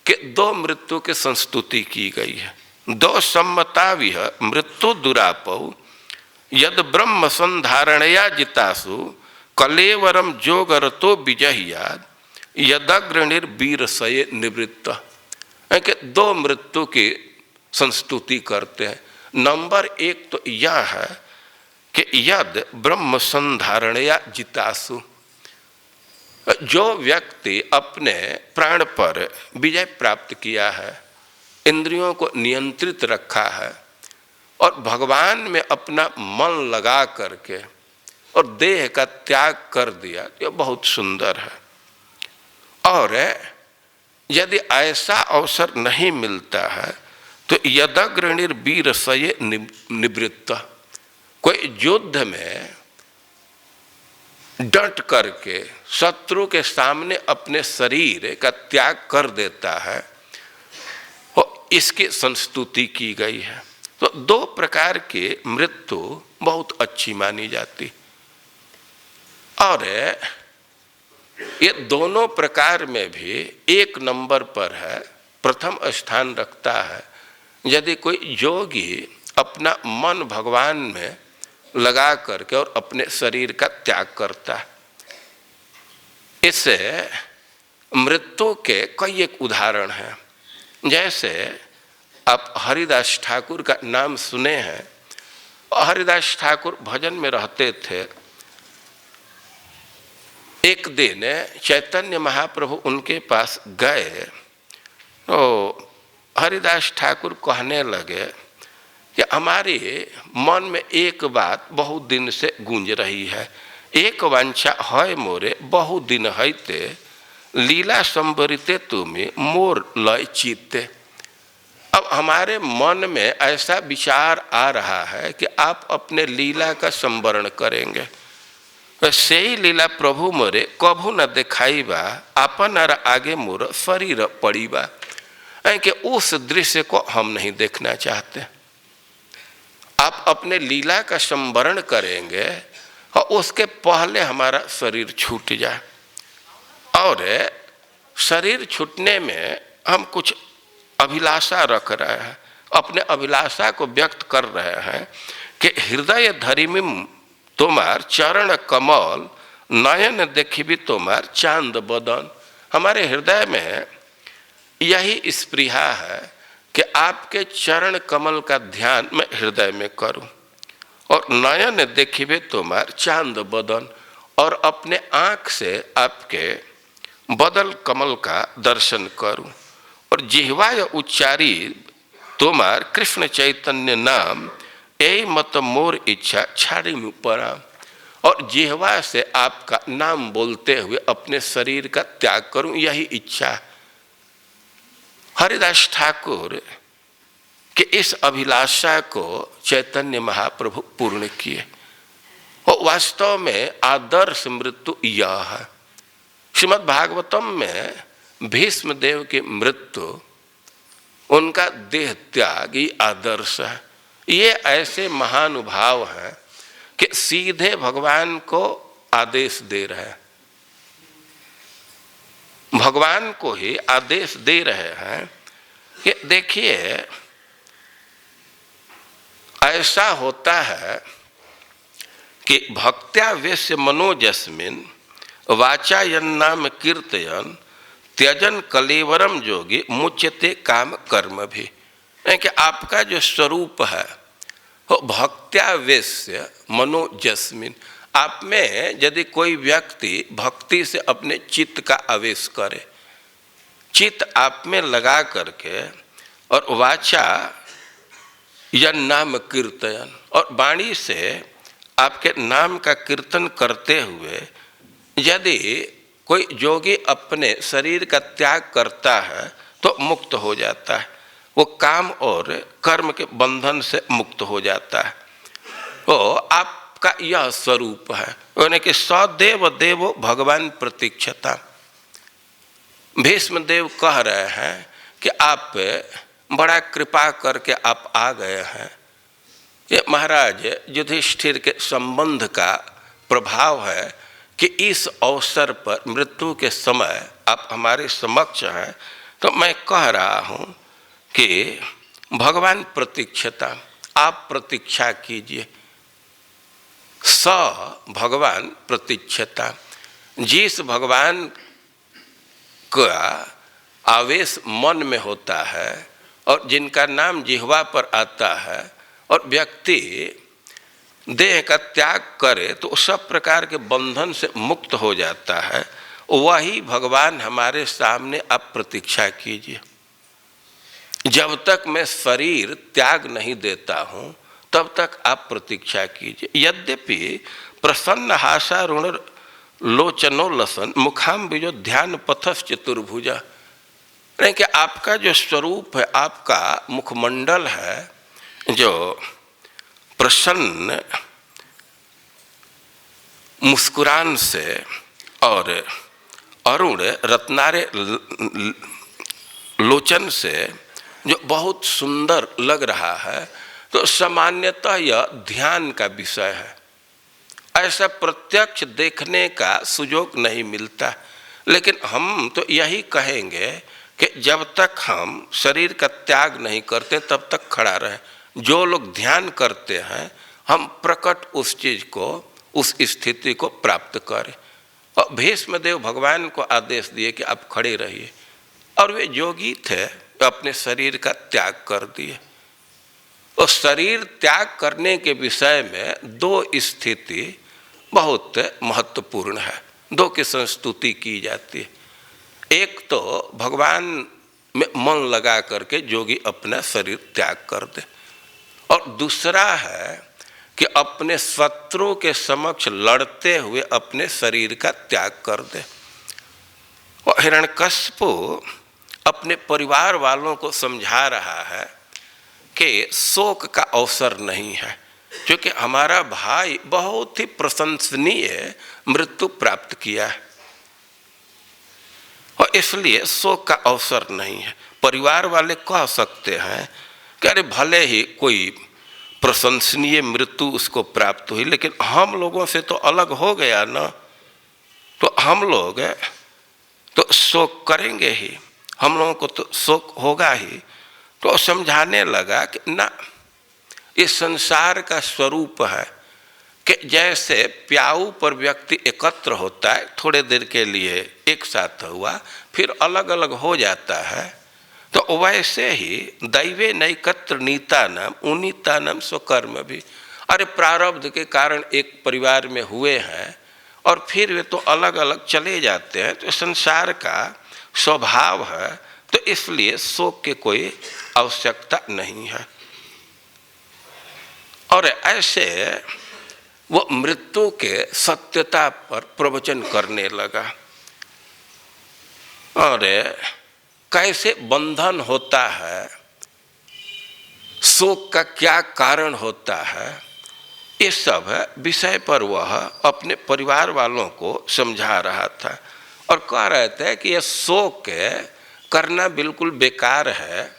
कि दो मृत्यु की संस्तुति की गई है। दो सम्मता विह मृत्यु दुरापौ यद ब्रह्म संधारणया जितासु कलेवरम जोगरतो विजहियाद यदग्रणिर्वीर सये निवृत्त। कि दो मृत्यु की संस्तुति करते हैं। नंबर एक तो यह है कि यद ब्रह्म संधारणया जितासु, जो व्यक्ति अपने प्राण पर विजय प्राप्त किया है, इंद्रियों को नियंत्रित रखा है और भगवान में अपना मन लगा करके और देह का त्याग कर दिया, यह बहुत सुंदर है। और यदि ऐसा अवसर नहीं मिलता है तो यदग्रणिर्वीर सये निवृत्त। कोई युद्ध में डट करके शत्रु के सामने अपने शरीर का त्याग कर देता है, इसकी संस्तुति की गई है। तो दो प्रकार की मृत्यु बहुत अच्छी मानी जाती, और ये दोनों प्रकार में भी एक नंबर पर है, प्रथम स्थान रखता है यदि कोई योगी अपना मन भगवान में लगा करके और अपने शरीर का त्याग करता है। इससे मृत्यु के कई एक उदाहरण हैं। जैसे आप हरिदास ठाकुर का नाम सुने हैं। हरिदास ठाकुर भजन में रहते थे। एक दिन चैतन्य महाप्रभु उनके पास गए तो हरिदास ठाकुर कहने लगे कि हमारे मन में एक बात बहुत दिन से गूंज रही है, एक वांछा है मोरे बहुत दिन हैते, लीला संबरिते तुम्हें मोर लय चित्ते। अब हमारे मन में ऐसा विचार आ रहा है कि आप अपने लीला का संवरण करेंगे। से ही लीला प्रभु मोरे कभू न दिखाईबा, आपन आगे मोर शरीर पड़ीबा। कि उस दृश्य को हम नहीं देखना चाहते। आप अपने लीला का संवरण करेंगे और उसके पहले हमारा शरीर छूट जाए। और शरीर छूटने में हम कुछ अभिलाषा रख रहे हैं, अपने अभिलाषा को व्यक्त कर रहे हैं कि हृदय धरिमिम तुम्हार चरण कमल, नयन देखिबी तुम्हार चांद बदन। हमारे हृदय में यही स्पृहा है कि आपके चरण कमल का ध्यान मैं हृदय में करूं, और नयन देखिबे तुम्हार चांद बदन, और अपने आँख से आपके बदल कमल का दर्शन करूं, और जिह्वाय उच्चारी तुम्हार कृष्ण चैतन्य नाम, यही मत मोर इच्छा छाड़ी में पराम। और जिह्वा से आपका नाम बोलते हुए अपने शरीर का त्याग करूं, यही इच्छा। हरिदास ठाकुर के इस अभिलाषा को चैतन्य महाप्रभु पूर्ण किए। और वास्तव में आदर्श मृत्यु यह है। श्रीमद् भागवतम में भीष्म देव की मृत्यु, उनका देह त्याग ही आदर्श है। ये ऐसे महानुभाव हैं कि सीधे भगवान को आदेश दे रहे हैं, भगवान को ही आदेश दे रहे हैं कि देखिए ऐसा होता है कि भक्त्या वेश्य मनोजस्मिन वाचायन नाम कीर्तयन त्यजन कलेवरम जोगी मुच्यते काम कर्म भी। कि आपका जो स्वरूप है वो भक्त्या वेश्य मनोजस्मिन, आप में यदि कोई व्यक्ति भक्ति से अपने चित्त का आवेश करे, चित्त आप में लगा करके, और वाचा यन नाम कीर्तन, और वाणी से आपके नाम का कीर्तन करते हुए यदि कोई योगी अपने शरीर का त्याग करता है तो मुक्त हो जाता है। वो काम और कर्म के बंधन से मुक्त हो जाता है। तो आपका यह स्वरूप है, यानी कि सदैव देवो भगवान प्रतीक्षता। भीष्म देव कह रहे हैं कि आप बड़ा कृपा करके आप आ गए हैं। ये महाराज युधिष्ठिर के संबंध का प्रभाव है कि इस अवसर पर मृत्यु के समय आप हमारे समक्ष हैं। तो मैं कह रहा हूँ कि भगवान प्रतीक्षता, आप प्रतीक्षा कीजिए। स भगवान प्रतीक्षता, जिस भगवान का आवेश मन में होता है और जिनका नाम जिह्वा पर आता है, और व्यक्ति देह का त्याग करे तो सब प्रकार के बंधन से मुक्त हो जाता है, वही भगवान हमारे सामने आप प्रतीक्षा कीजिए। जब तक मैं शरीर त्याग नहीं देता हूँ तब तक आप प्रतीक्षा कीजिए। यद्यपि प्रसन्न हासारुण लोचनो लसन मुखाम बीजो ध्यान पथस चतुर्भुजा, नहीं कि आपका जो स्वरूप है, आपका मुखमंडल है जो प्रसन्न मुस्कुरान से और अरुण रत्नारे लोचन से जो बहुत सुंदर लग रहा है, तो सामान्यतः यह ध्यान का विषय है। ऐसा प्रत्यक्ष देखने का सुयोग नहीं मिलता। लेकिन हम तो यही कहेंगे कि जब तक हम शरीर का त्याग नहीं करते तब तक खड़ा रहे। जो लोग ध्यान करते हैं, हम प्रकट उस चीज को, उस स्थिति को प्राप्त करें। और भीष्मदेव भगवान को आदेश दिए कि आप खड़े रहिए, और वे योगी थे, अपने शरीर का त्याग कर दिए। और शरीर त्याग करने के विषय में दो स्थिति बहुत महत्वपूर्ण है, दो की संस्तुति की जाती है। एक तो भगवान में मन लगा करके योगी अपना शरीर त्याग कर दे, और दूसरा है कि अपने शत्रु के समक्ष लड़ते हुए अपने शरीर का त्याग कर दे। और हिरण्यकश्यप अपने परिवार वालों को समझा रहा है कि शोक का अवसर नहीं है, क्योंकि हमारा भाई बहुत ही प्रशंसनीय मृत्यु प्राप्त किया है, और इसलिए शोक का अवसर नहीं है। परिवार वाले कह सकते हैं कि अरे भले ही कोई प्रशंसनीय मृत्यु उसको प्राप्त हुई, लेकिन हम लोगों से तो अलग हो गया ना, तो हम लोग तो शोक करेंगे ही, हम लोगों को तो शोक होगा ही। तो समझाने लगा कि ना, इस संसार का स्वरूप है कि जैसे प्याऊ पर व्यक्ति एकत्र होता है, थोड़े देर के लिए एक साथ हुआ, फिर अलग अलग हो जाता है, तो वैसे ही दैवे नैकत्र नीतानाम उनीतानाम स्वकर्म भी। अरे प्रारब्ध के कारण एक परिवार में हुए हैं और फिर वे तो अलग अलग चले जाते हैं, तो संसार का स्वभाव है, तो इसलिए शोक की कोई आवश्यकता नहीं है। और ऐसे वो मृत्यु के सत्यता पर प्रवचन करने लगा, और कैसे बंधन होता है, शोक का क्या कारण होता है, इस सब विषय पर वह अपने परिवार वालों को समझा रहा था। और कह रहे थे कि यह शोक करना बिल्कुल बेकार है,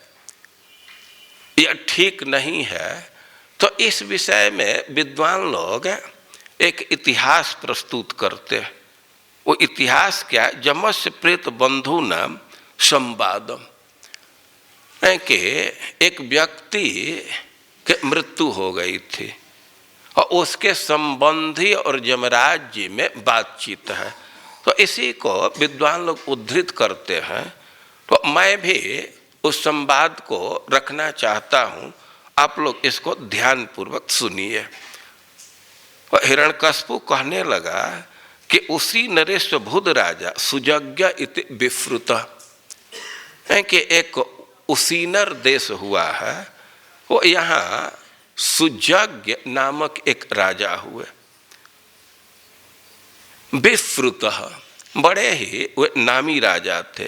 यह ठीक नहीं है। तो इस विषय में विद्वान लोग एक इतिहास प्रस्तुत करते हैं। वो इतिहास क्या? जमस्य प्रेत बंधु नाम संवादम, कि एक व्यक्ति के मृत्यु हो गई थी और उसके संबंधी और यमराज जी में बातचीत है। तो इसी को विद्वान लोग उद्धृत करते हैं। तो मैं भी उस संवाद को रखना चाहता हूँ, आप लोग इसको ध्यान पूर्वक सुनिए। हिरण्यकश्यप कहने लगा कि उसी नरेश बुध राजा सुजज्ञ इति विफ्रुत, कि एक उसीनर देश हुआ है, वो यहाँ सुजज्ञ नामक एक राजा हुए। विफ्रुत, बड़े ही वे नामी राजा थे।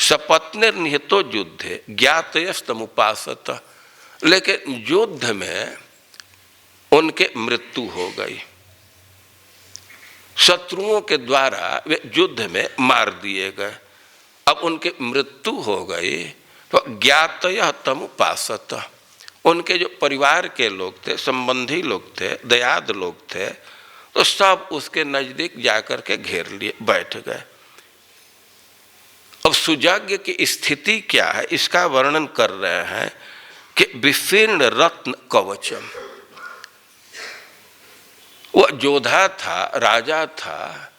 सपत्निर निहितो युद्धे ज्ञातयस्तमुपासत, लेकिन युद्ध में उनके मृत्यु हो गई, शत्रुओं के द्वारा वे युद्ध में मार दिए गए। अब उनके मृत्यु हो गई तो ज्ञातयः तमुपासत, उनके जो परिवार के लोग थे, संबंधी लोग थे, दयाद लोग थे, तो सब उसके नजदीक जाकर के घेर लिए बैठ गए। अब सुजज्ञ की स्थिति क्या है इसका वर्णन कर रहे हैं कि विशीर्ण रत्न कवचम, वो योद्धा था, राजा था,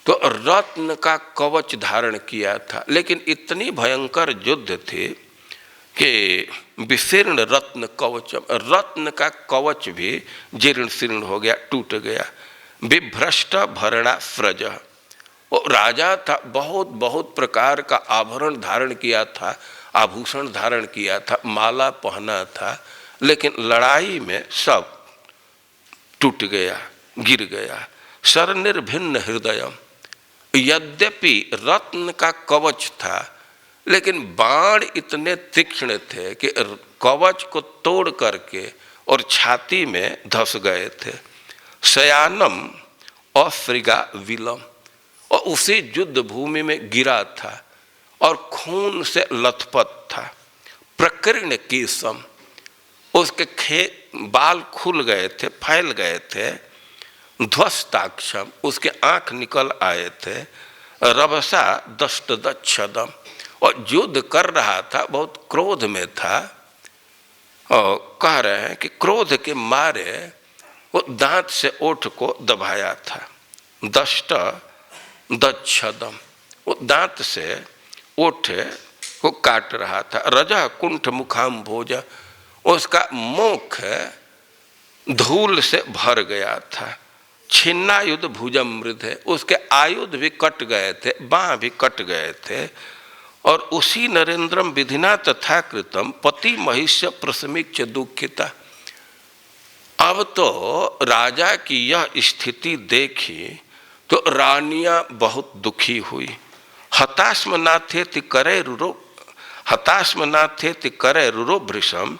तो रत्न का कवच धारण किया था, लेकिन इतनी भयंकर युद्ध थी कि विशीर्ण रत्न कवचम, रत्न का कवच भी जीर्ण शीर्ण हो गया, टूट गया। विभ्रष्ट भरणा स्रज, वो राजा था, बहुत बहुत प्रकार का आभरण धारण किया था, आभूषण धारण किया था, माला पहना था, लेकिन लड़ाई में सब टूट गया, गिर गया। शरनिर्भिन्न हृदयम, यद्यपि रत्न का कवच था, लेकिन बाण इतने तीक्ष्ण थे कि कवच को तोड़ करके और छाती में धस गए थे। शयानम अश्रिगा विलम, और उसी युद्ध भूमि में गिरा था और खून से लथपथ था। प्रकीर्ण केशम, उसके बाल खुल गए थे, फैल गए थे। ध्वस्ताक्षम, उसके आंख निकल आए थे। रभसा दष्टदच्छदम, और युद्ध कर रहा था, बहुत क्रोध में था। और कह रहे हैं कि क्रोध के मारे वो दांत से ओठ को दबाया था। दष्ट दच्छदम, वो दांत से ओठ को काट रहा था। रजा कुंठ मुखाम भोज, उसका मुख धूल से भर गया था। छिन्नायुध भुजम मृद, उसके आयुध भी कट गए थे, बाँह भी कट गए थे। और उसी नरेंद्रम विधिना तथा कृतम पति महिष्य प्रसमिक्ष दुखिता। अब तो राजा की यह स्थिति देखी तो रानियां बहुत दुखी हुई। हताश्मनाथेति करे रुरो भृशम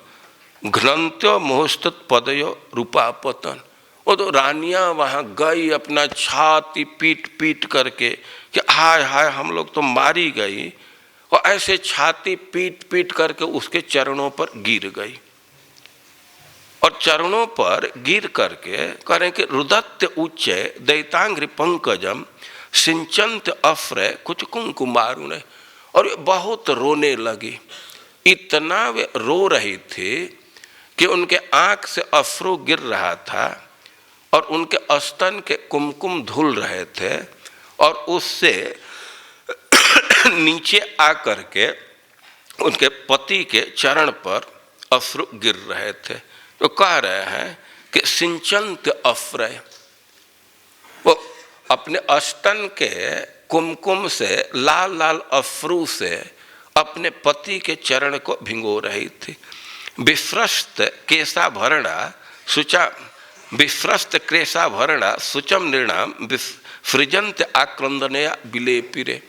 घ्नन्त्यो मोहस्तुत पदयो रूपापतन। वो तो रानियां वहां गई अपना छाती पीट पीट करके कि हाय हाय हम लोग तो मारी गई, और ऐसे छाती पीट पीट करके उसके चरणों पर गिर गई। और चरणों पर गिर करके करें कि रुदत्य उच्चय दैतांग्रि पंकजम सिंचंत अफ्रय कुछ कुंकुमारुण, और वे बहुत रोने लगी। इतना वे रो रही थी कि उनके आंख से अश्रु गिर रहा था और उनके स्तन के कुमकुम धुल रहे थे, और उससे नीचे आकर के उनके पति के चरण पर अश्रु गिर रहे थे। तो कह रहे हैं कि सिंचंत अफ्रय, वो अपने स्तन के कुमकुम से लाल लाल अश्रु से अपने पति के चरण को भिगो रही थी। विफ्रस्त केशाभरणा शुचा, विफ्रस्त केशाभरणा शुचम निर्णाम सृजंत आक्रंदनया विलेपिरे।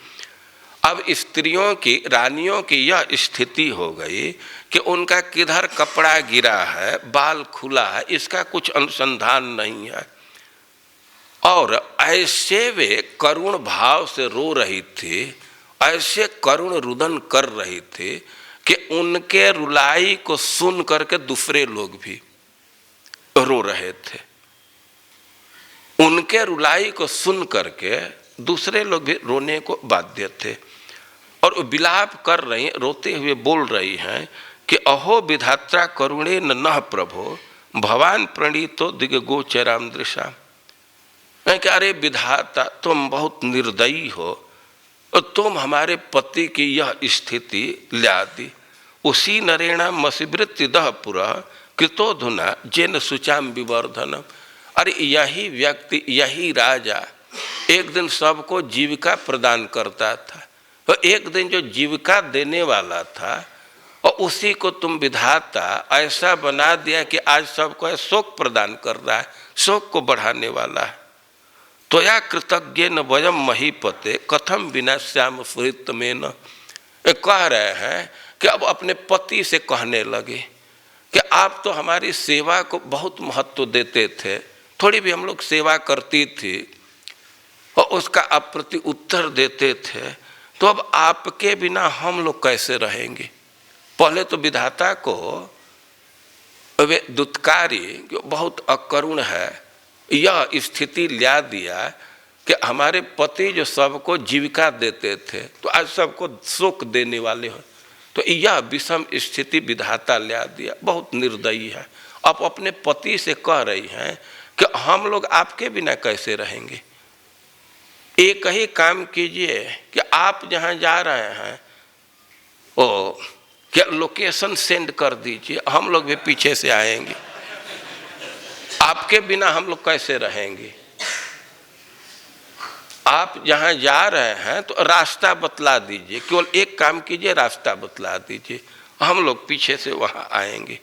अब स्त्रियों की, रानियों की यह स्थिति हो गई कि उनका किधर कपड़ा गिरा है, बाल खुला है, इसका कुछ अनुसंधान नहीं है। और ऐसे वे करुण भाव से रो रही थी, ऐसे करुण रुदन कर रही थी कि उनके रुलाई को सुन करके दूसरे लोग भी रो रहे थे। उनके रुलाई को सुन करके दूसरे लोग भी रोने को बाध्य थे। और विलाप कर रही, रोते हुए बोल रही हैं कि अहो विधात्रा करुणे न प्रभो भवान प्रणीतो दिग्गोचराम दृशा। कि अरे विधाता, तुम बहुत निर्दयी हो और तुम हमारे पति की यह स्थिति ला दी। उसी नरेणा मसिवृत्ति दह पुरा कृतोधुना जेन सुचाम विवर्धनम। अरे यही व्यक्ति, यही राजा एक दिन सबको जीविका प्रदान करता था, तो एक दिन जो जीविका देने वाला था और उसी को तुम विधाता ऐसा बना दिया कि आज सबको शोक प्रदान कर रहा है, शोक को बढ़ाने वाला है। तो या कृतज्ञ न वयम महीपते कथम विनाश्याम सुहृत में न। कह रहे हैं कि अब अपने पति से कहने लगे कि आप तो हमारी सेवा को बहुत महत्व देते थे, थोड़ी भी हम लोग सेवा करती थी और उसका आप प्रति उत्तर देते थे, तो अब आपके बिना हम लोग कैसे रहेंगे। पहले तो विधाता को वे दुत्कारी बहुत अकरुण है यह स्थिति ला दिया कि हमारे पति जो सबको जीविका देते थे तो आज सबको शोक देने वाले हो। तो यह विषम स्थिति विधाता ला दिया, बहुत निर्दयी है। अब अपने पति से कह रही हैं कि हम लोग आपके बिना कैसे रहेंगे। एक ही काम कीजिए कि आप जहाँ जा रहे हैं वो क्या लोकेशन सेंड कर दीजिए, हम लोग भी पीछे से आएंगे। आपके बिना हम लोग कैसे रहेंगे। आप जहाँ जा रहे हैं तो रास्ता बतला दीजिए, केवल एक काम कीजिए, रास्ता बतला दीजिए, हम लोग पीछे से वहाँ आएंगे।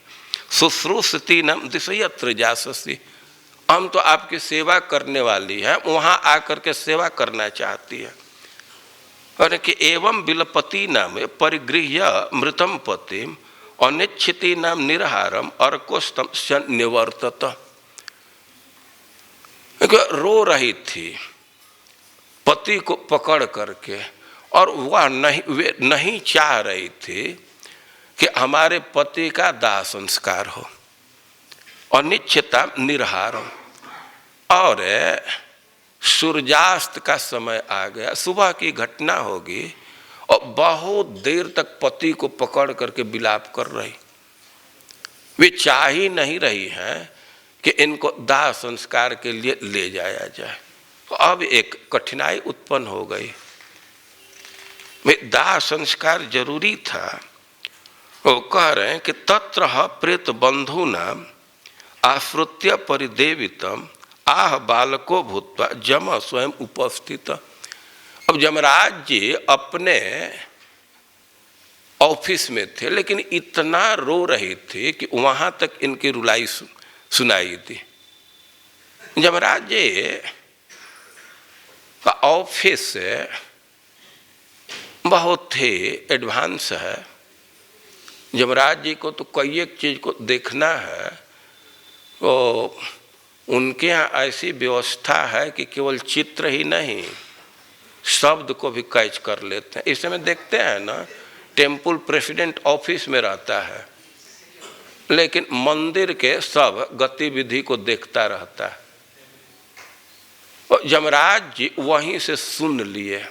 शुश्रूषति नम दिशयत्र जाससी, हम तो आपकी सेवा करने वाली है, वहाँ आकर के सेवा करना चाहती है। और कि एवं बिलपति नाम परिगृह्य मृतम पतिम अनिच्छिति नाम निरहारम अर्कोस्तम निवर्तत। रो रही थी पति को पकड़ करके, और वह नहीं चाह रही थी कि हमारे पति का दाह संस्कार हो, अनिश्चितता निर्हार हो, और सूर्यास्त का समय आ गया, सुबह की घटना होगी और बहुत देर तक पति को पकड़ करके विलाप कर रही, वे चाह ही नहीं रही हैं कि इनको दाह संस्कार के लिए ले जाया जाए। तो अब एक कठिनाई उत्पन्न हो गई, दाह संस्कार जरूरी था। वो कह रहे हैं कि तत्र प्रेत बंधु नाम आश्रुत्य परिदेवितम आह बालको भूत्वा जम स्वयं उपस्थित। अब यमराज जी अपने ऑफिस में थे, लेकिन इतना रो रही थी कि वहां तक इनकी रुलाई सुनाई दी। यमराज जी का ऑफिस बहुत ही एडवांस है। यमराज जी को तो कई एक चीज को देखना है, तो उनके यहाँ ऐसी व्यवस्था है कि केवल चित्र ही नहीं, शब्द को भी कैच कर लेते हैं। इस समय देखते हैं ना, टेम्पल प्रेसिडेंट ऑफिस में रहता है, लेकिन मंदिर के सब गतिविधि को देखता रहता है। और यमराज जी वहीं से सुन लिए,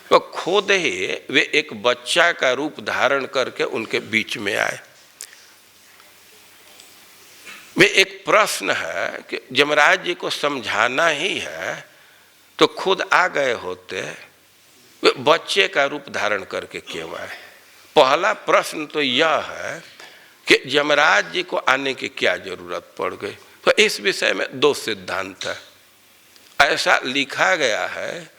तो खुद ही वे एक बच्चा का रूप धारण करके उनके बीच में आए। वे एक प्रश्न है कि यमराज जी को समझाना ही है तो खुद आ गए होते, वे बच्चे का रूप धारण करके क्यों आए? पहला प्रश्न तो यह है कि यमराज जी को आने की क्या जरूरत पड़ गई। तो इस विषय में दो सिद्धांत है। ऐसा लिखा गया है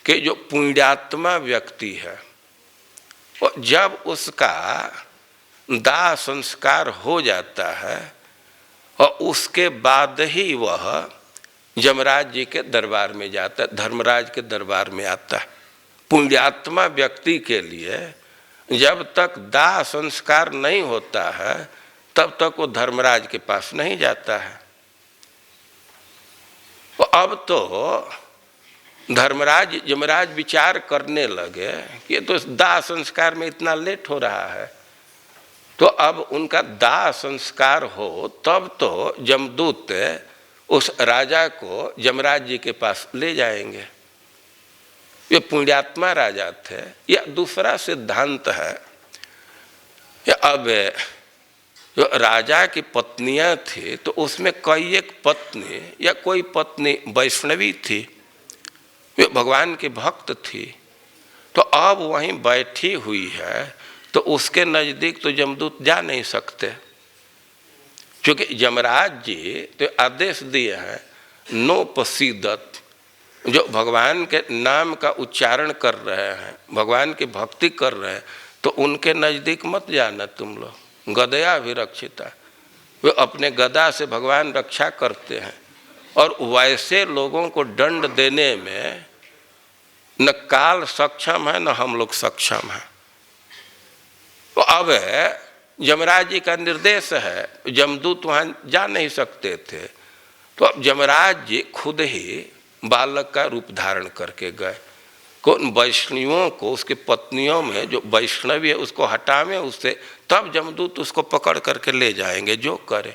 कि जो पुण्यात्मा व्यक्ति है, वो जब उसका दाह संस्कार हो जाता है और उसके बाद ही वह यमराज जी के दरबार में जाता है, धर्मराज के दरबार में आता है। पुण्यात्मा व्यक्ति के लिए जब तक दाह संस्कार नहीं होता है तब तक वो धर्मराज के पास नहीं जाता है। तो अब तो धर्मराज यमराज विचार करने लगे कि ये तो दाह संस्कार में इतना लेट हो रहा है, तो अब उनका दाह संस्कार हो तब तो यमदूत उस राजा को यमराज जी के पास ले जाएंगे। ये पुण्यात्मा राजा थे। यह दूसरा सिद्धांत है कि अब जो राजा की पत्नियां थी तो उसमें कई एक पत्नी या कोई पत्नी वैष्णवी थी, वे भगवान के भक्त थी, तो अब वहीं बैठी हुई है, तो उसके नज़दीक तो यमदूत जा नहीं सकते, क्योंकि यमराज जी तो आदेश दिए हैं नो पसीदत। जो भगवान के नाम का उच्चारण कर रहे हैं, भगवान की भक्ति कर रहे हैं, तो उनके नज़दीक मत जाना तुम लोग। गदया भी रक्षिता, वे अपने गदा से भगवान रक्षा करते हैं, और वैसे लोगों को दंड देने में न काल सक्षम है न हम लोग सक्षम हैं। तो अब यमराज जी का निर्देश है, यमदूत वहाँ जा नहीं सकते थे, तो अब यमराज जी खुद ही बालक का रूप धारण करके गए। कौन वैष्णवियों को, उसके पत्नियों में जो वैष्णवी है उसको हटावे उससे, तब यमदूत उसको पकड़ करके ले जाएंगे जो करे।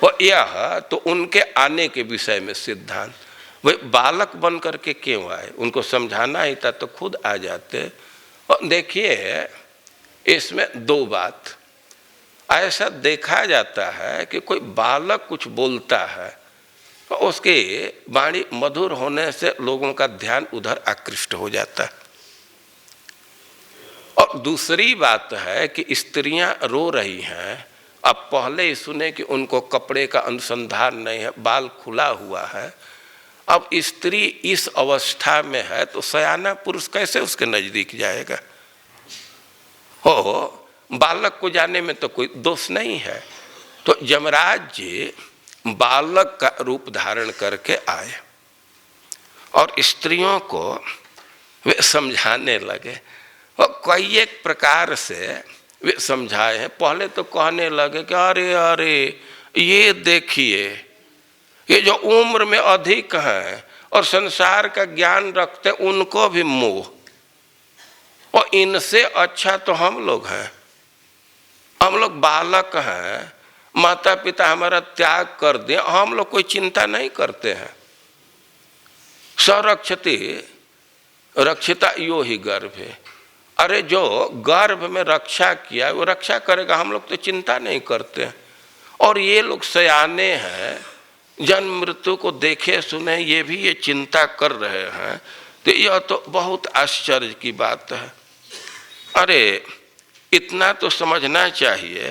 और यह तो उनके आने के विषय में सिद्धांत, वे बालक बन करके क्यों आए? उनको समझाना ही था तो खुद आ जाते। और देखिए इसमें दो बात, ऐसा देखा जाता है कि कोई बालक कुछ बोलता है तो उसके वाणी मधुर होने से लोगों का ध्यान उधर आकृष्ट हो जाता है। और दूसरी बात है कि स्त्रियां रो रही हैं, अब पहले ही सुने कि उनको कपड़े का अनुसंधान नहीं है, बाल खुला हुआ है। अब स्त्री इस अवस्था में है तो सयाना पुरुष कैसे उसके नजदीक जाएगा? हो बालक को जाने में तो कोई दोष नहीं है। तो यमराज जी बालक का रूप धारण करके आए और स्त्रियों को वे समझाने लगे, और कई एक प्रकार से वे समझाए हैं। पहले तो कहने लगे कि अरे अरे ये देखिए, ये जो उम्र में अधिक हैं और संसार का ज्ञान रखते उनको भी मोह, और इनसे अच्छा तो हम लोग हैं। हम लोग बालक हैं, माता पिता हमारा त्याग कर दें, हम लोग कोई चिंता नहीं करते हैं। सरक्षति रक्षिता यो ही गर्भे, अरे जो गर्भ में रक्षा किया वो रक्षा करेगा, हम लोग तो चिंता नहीं करते हैं। और ये लोग सयाने हैं, जन्म मृत्यु को देखे सुने ये भी ये चिंता कर रहे हैं, तो यह तो बहुत आश्चर्य की बात है। अरे इतना तो समझना चाहिए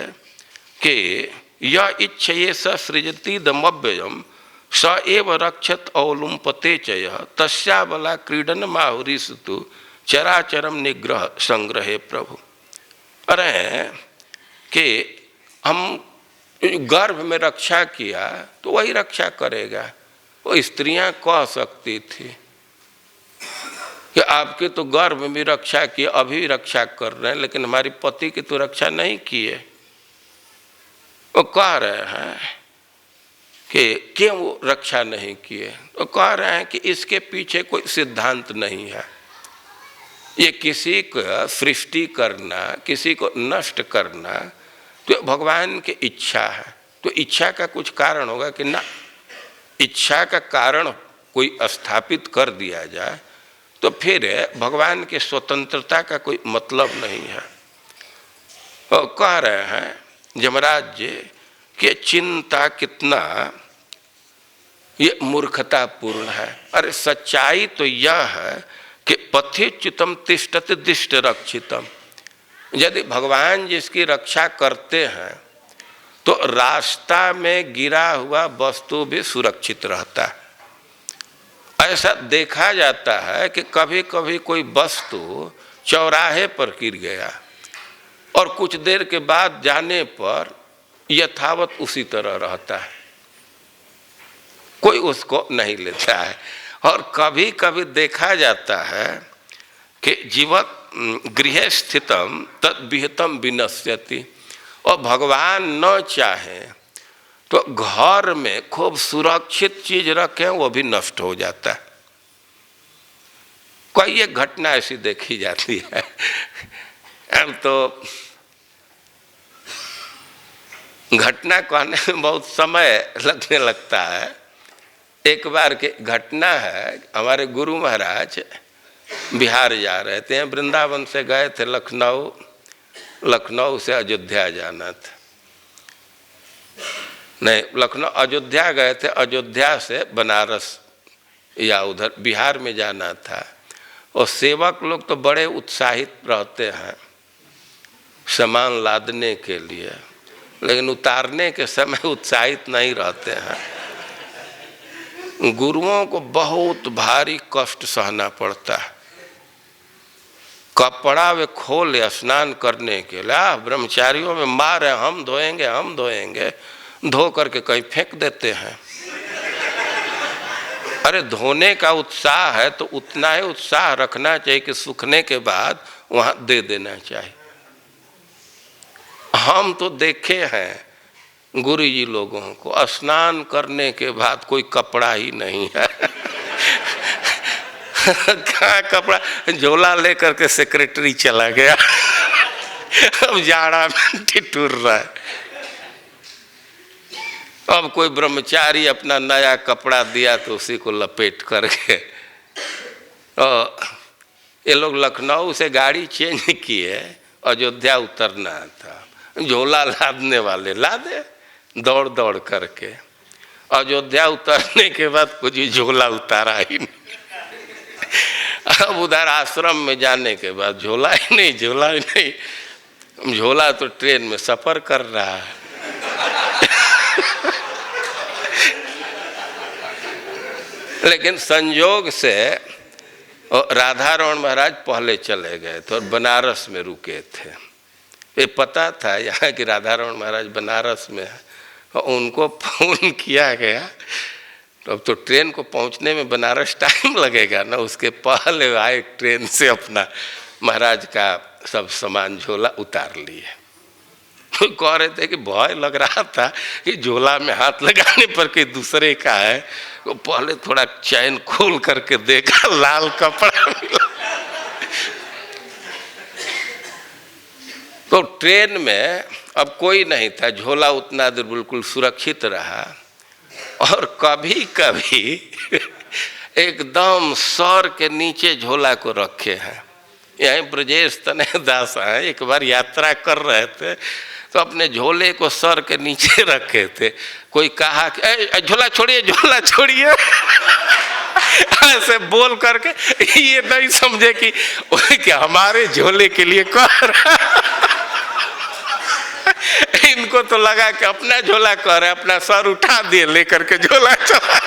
कि यह इच्छये स सृजति दमव्ययम स एव रक्षत अवलुम्पते च यः तस्या बला क्रीडन माहुरीस्तु चराचरम निग्रह संग्रहे प्रभु। अरे कि हम गर्भ में रक्षा किया तो वही रक्षा करेगा। वो स्त्रियां कह सकती थी कि आपके तो गर्भ में रक्षा किए, अभी रक्षा कर रहे हैं, लेकिन हमारी पति की तो रक्षा नहीं किए। वो कह रहे हैं कि क्यों वो रक्षा नहीं किए, वो कह रहे हैं कि इसके पीछे कोई सिद्धांत नहीं है। ये किसी को सृष्टि करना, किसी को नष्ट करना तो भगवान की इच्छा है। तो इच्छा का कुछ कारण होगा कि ना, इच्छा का कारण कोई स्थापित कर दिया जाए तो फिर भगवान के स्वतंत्रता का कोई मतलब नहीं है। और कह रहे हैं यमराज जी कि चिंता कितना ये मूर्खतापूर्ण है। अरे सच्चाई तो यह है कि पथिच्युतम तिष्ठति दिष्ट रक्षितम, यदि भगवान जिसकी रक्षा करते हैं तो रास्ता में गिरा हुआ वस्तु भी सुरक्षित रहता है। ऐसा देखा जाता है कि कभी कभी कोई वस्तु चौराहे पर गिर गया और कुछ देर के बाद जाने पर यथावत उसी तरह रहता है, कोई उसको नहीं लेता है। और कभी कभी देखा जाता है कि जीवत गृह स्थितम तद विहितम विनश्यति, और भगवान न चाहे तो घर में खूब सुरक्षित चीज रखें वो भी नष्ट हो जाता है। कोई एक घटना ऐसी देखी जाती है। अब तो घटना कहने में बहुत समय लगने लगता है। एक बार की घटना है, हमारे गुरु महाराज बिहार जा रहे थे, वृंदावन से गए थे लखनऊ, लखनऊ से अयोध्या जाना था। नहीं, लखनऊ अयोध्या गए थे, अयोध्या से बनारस या उधर बिहार में जाना था। और सेवक लोग तो बड़े उत्साहित रहते हैं सामान लादने के लिए, लेकिन उतारने के समय उत्साहित नहीं रहते हैं। गुरुओं को बहुत भारी कष्ट सहना पड़ता है। कपड़ा वे खोले स्नान करने के लिए, ब्रह्मचारियों में मारे हम धोएंगे हम धोएंगे, धो करके कहीं फेंक देते हैं। अरे धोने का उत्साह है तो उतना ही उत्साह रखना चाहिए कि सूखने के बाद वहां दे देना चाहिए। हम तो देखे हैं गुरु जी लोगों को स्नान करने के बाद कोई कपड़ा ही नहीं है। कहाँ कपड़ा, झोला लेकर के सेक्रेटरी चला गया। अब जाड़ा में ठिठुर रहा है। अब कोई ब्रह्मचारी अपना नया कपड़ा दिया तो उसी को लपेट करके, ये लोग लखनऊ से गाड़ी चेंज किए, अयोध्या उतरना था, झोला लादने वाले लादे दौड़ दौड़ करके। अयोध्या उतरने के बाद कुछ ही झोला उतारा ही नहीं। अब उधर आश्रम में जाने के बाद झोला ही नहीं, झोला ही नहीं। झोला तो ट्रेन में सफर कर रहा है। लेकिन संयोग से राधा रमण महाराज पहले चले गए थे और बनारस में रुके थे। ये पता था यहाँ कि राधा रमण महाराज बनारस में है, और उनको फोन किया गया। तो अब तो ट्रेन को पहुँचने में बनारस टाइम लगेगा ना, उसके पहले आए ट्रेन से अपना महाराज का सब सामान झोला उतार लिए। तो कह रहे थे कि भय लग रहा था कि झोला में हाथ लगाने पर कोई दूसरे का है। तो पहले थोड़ा चैन खोल करके देखा, लाल कपड़ा मिला। तो ट्रेन में अब कोई नहीं था, झोला उतना देर बिल्कुल सुरक्षित रहा। और कभी कभी एकदम सर के नीचे झोला को रखे हैं। यहीं ब्रजेश तनय दास हैं, एक बार यात्रा कर रहे थे तो अपने झोले को सर के नीचे रखे थे। कोई कहा कि झोला छोड़िए, झोला छोड़िए ऐसे बोल करके, ये नहीं समझे कि हमारे झोले के लिए कह रहा। इनको तो लगा कि अपना झोला कह रहे, अपना सर उठा दिए लेकर के झोला चला।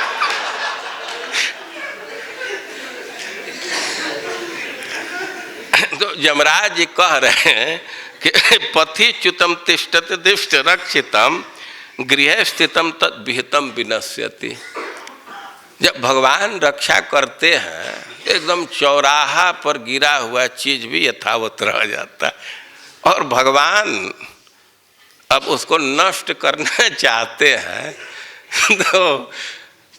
तो यमराज जी कह रहे हैं कि पथि च्युतम तिष्ठति दिष्ट रक्षितम गृह स्थितम तद विहितम विनश्यति। जब भगवान रक्षा करते हैं एकदम चौराहा पर गिरा हुआ चीज भी यथावत रह जाता है, और भगवान अब उसको नष्ट करना चाहते हैं तो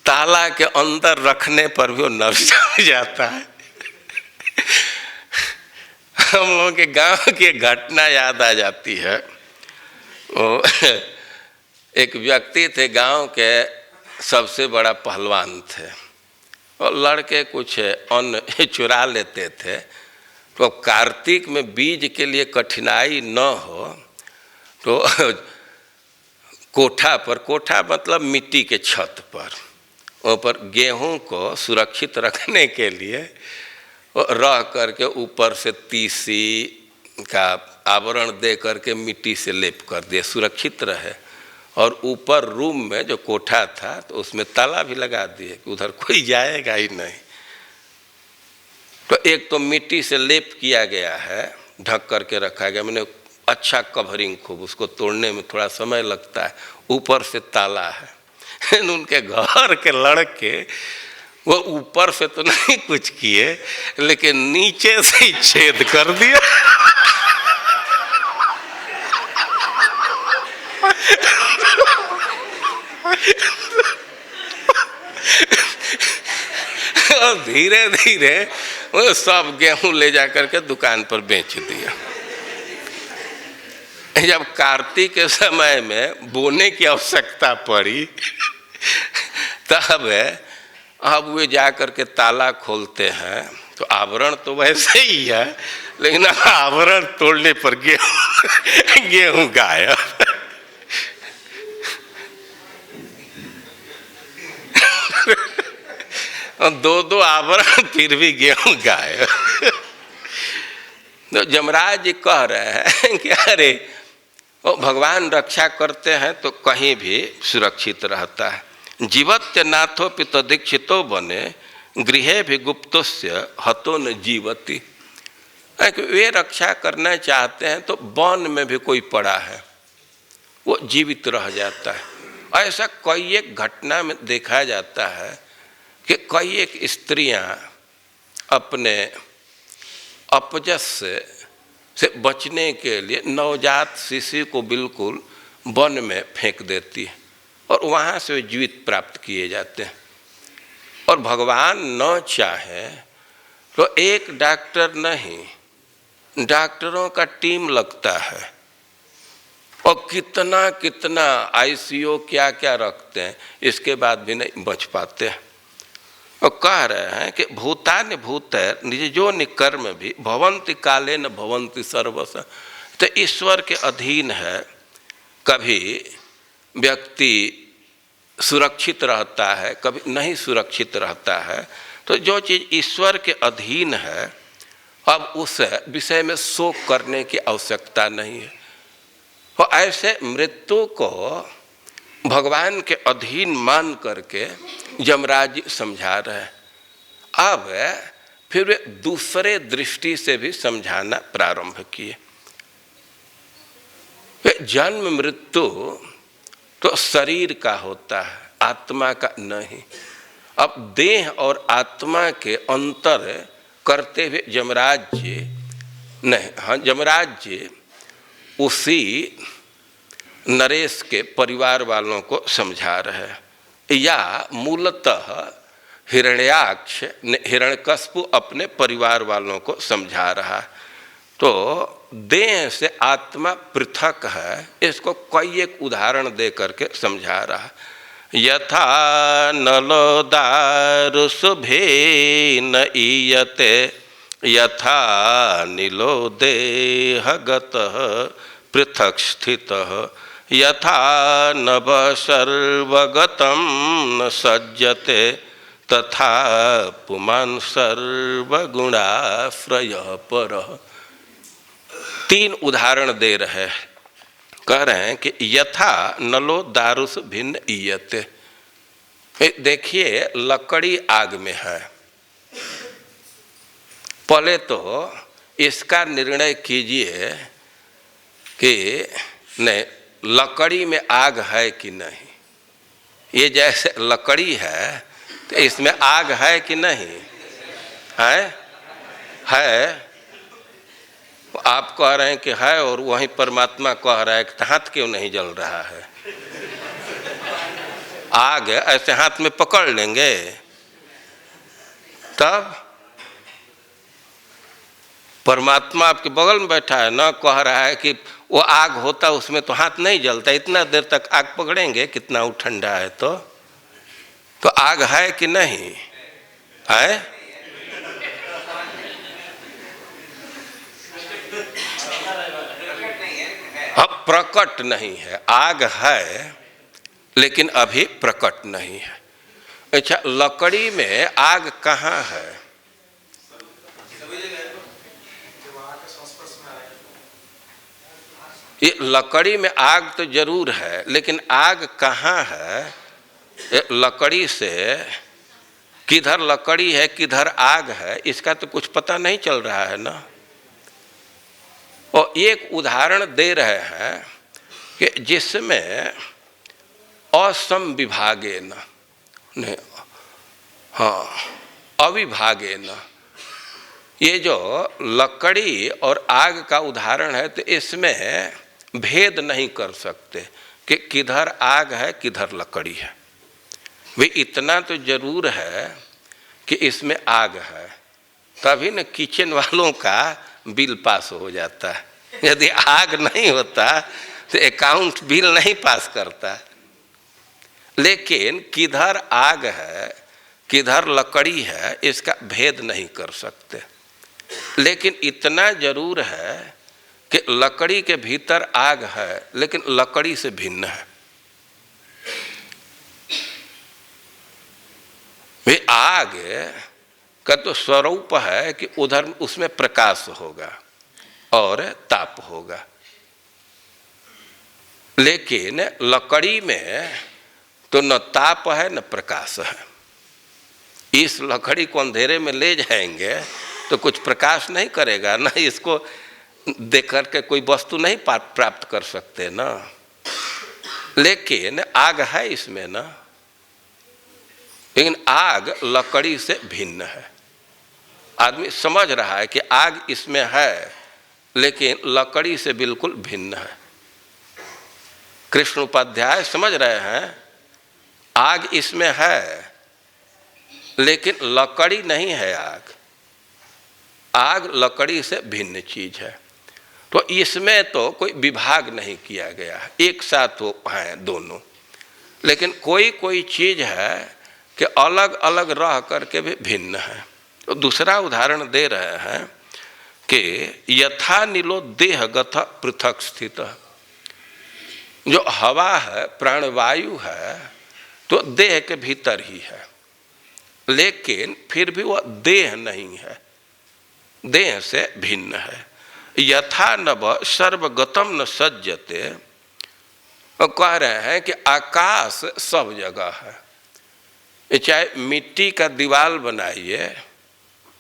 ताला के अंदर रखने पर भी वो नष्ट हो जाता है। हम लोगों के गांव की घटना याद आ जाती है। वो एक व्यक्ति थे, गांव के सबसे बड़ा पहलवान थे, और लड़के कुछ अन्न चुरा लेते थे। तो कार्तिक में बीज के लिए कठिनाई न हो तो कोठा मतलब मिट्टी के छत पर, ऊपर गेहूं को सुरक्षित रखने के लिए रह करके ऊपर से तीसी का आवरण दे करके मिट्टी से लेप कर दिए, सुरक्षित रहे। और ऊपर रूम में जो कोठा था तो उसमें ताला भी लगा दिए कि उधर कोई जाएगा ही नहीं। तो एक तो मिट्टी से लेप किया गया है, ढक करके रखा गया, मैंने अच्छा कवरिंग खूब, उसको तोड़ने में थोड़ा समय लगता है। ऊपर से ताला है। उनके घर के लड़के वो ऊपर से तो नहीं कुछ किए, लेकिन नीचे से ही छेद कर दिया। और धीरे धीरे वो सब गेहूं ले जाकर के दुकान पर बेच दिया। जब कार्तिक के समय में बोने की आवश्यकता पड़ी तब अब वे जाकर के ताला खोलते हैं तो आवरण तो वैसे ही है, लेकिन आवरण तोड़ने पर गेहूं गायब। दो आवरण फिर भी गेहूं गायब। तो यमराज जी कह रहे हैं कि अरे वो भगवान रक्षा करते हैं तो कहीं भी सुरक्षित रहता है। जीवत्य नाथोपि तदीक्षितो बने गृहे भी गुप्तस्य हतो न जीवति। वे रक्षा करना चाहते हैं तो वन में भी कोई पड़ा है वो जीवित रह जाता है। ऐसा कई एक घटना में देखा जाता है कि कई एक स्त्रियां अपने अपजस से बचने के लिए नवजात शिशु को बिल्कुल वन में फेंक देती है और वहाँ से वे जीवित प्राप्त किए जाते हैं। और भगवान न चाहे तो एक डॉक्टर नहीं, डॉक्टरों का टीम लगता है और कितना कितना आईसीयू क्या क्या रखते हैं, इसके बाद भी नहीं बच पाते हैं। और कह रहे हैं कि भूतानि भूतैर निजो निकर्म भी भवन्ति काले न भवन्ति सर्वश। तो ईश्वर के अधीन है, कभी व्यक्ति सुरक्षित रहता है, कभी नहीं सुरक्षित रहता है। तो जो चीज़ ईश्वर के अधीन है अब उस विषय में शोक करने की आवश्यकता नहीं है। और ऐसे मृत्यु को भगवान के अधीन मान करके यमराज जी समझा रहे हैं। अब फिर वे दूसरे दृष्टि से भी समझाना प्रारंभ किए। जन्म मृत्यु तो शरीर का होता है, आत्मा का नहीं। अब देह और आत्मा के अंतर करते हुए यमराज जी नहीं, हाँ यमराज जी उसी नरेश के परिवार वालों को समझा रहे हैं। या मूलतः हिरण्याक्ष हिरण्यकश्यप अपने परिवार वालों को समझा रहा है। तो देह से आत्मा पृथक है, इसको कई एक उदाहरण दे करके समझा रहा है। यथा नलोदारुषुभेन ईयते यथा नीलो देहगतः पृथक् स्थितः यथा नभ सर्वगतं न सज्जते तथा पुमान् सर्वगुणाश्रयः परः। 3 उदाहरण दे रहे हैं, कह रहे हैं कि यथा नलो दारुष भिन्न ईयते। देखिए लकड़ी आग में है, पहले तो इसका निर्णय कीजिए कि नहीं लकड़ी में आग है कि नहीं। ये जैसे लकड़ी है तो इसमें आग है कि नहीं है? आप कह रहे हैं कि है और वहीं परमात्मा कह रहा है कि हाथ क्यों नहीं जल रहा है? आग ऐसे हाथ में पकड़ लेंगे तब? परमात्मा आपके बगल में बैठा है ना, कह रहा है कि वो आग होता उसमें तो हाथ नहीं जलता, इतना देर तक आग पकड़ेंगे कितना वो ठंडा है। तो आग है कि नहीं है? अब प्रकट नहीं है, आग है लेकिन अभी प्रकट नहीं है। अच्छा, लकड़ी में आग कहाँ है? ये लकड़ी में आग तो जरूर है, लेकिन आग कहाँ है? लकड़ी से किधर लकड़ी है किधर आग है इसका तो कुछ पता नहीं चल रहा है ना। और एक उदाहरण दे रहे हैं कि जिसमें असम विभागे न, हाँ अविभागे न, ये जो लकड़ी और आग का उदाहरण है तो इसमें भेद नहीं कर सकते कि किधर आग है किधर लकड़ी है। वे इतना तो जरूर है कि इसमें आग है, तभी न किचन वालों का बिल पास हो जाता है। यदि आग नहीं होता तो अकाउंट बिल नहीं पास करता। लेकिन किधर आग है किधर लकड़ी है इसका भेद नहीं कर सकते। लेकिन इतना जरूर है कि लकड़ी के भीतर आग है लेकिन लकड़ी से भिन्न है। वे आग का तो स्वरूप है कि उधर उसमें प्रकाश होगा और ताप होगा, लेकिन लकड़ी में तो न ताप है न प्रकाश है। इस लकड़ी को अंधेरे में ले जाएंगे तो कुछ प्रकाश नहीं करेगा, ना इसको देख करके कोई वस्तु नहीं प्राप्त कर सकते ना। लेकिन आग है इसमें ना, लेकिन आग लकड़ी से भिन्न है। आदमी समझ रहा है कि आग इसमें है लेकिन लकड़ी से बिल्कुल भिन्न है। कृष्ण उपाध्याय समझ रहे हैं आग इसमें है लेकिन लकड़ी नहीं है। आग लकड़ी से भिन्न चीज है। तो इसमें तो कोई विभाग नहीं किया गया है, एक साथ वो है दोनों। लेकिन कोई कोई चीज है कि अलग अलग रह करके भी भिन्न है। तो दूसरा उदाहरण दे रहे हैं कि यथा नीलो देहगत पृथक स्थित। जो हवा है प्राणवायु है तो देह के भीतर ही है, लेकिन फिर भी वह देह नहीं है, देह से भिन्न है। यथा नभ सर्वगतम न सज्जते। कह रहे हैं कि आकाश सब जगह है। चाहे मिट्टी का दीवार बनाइए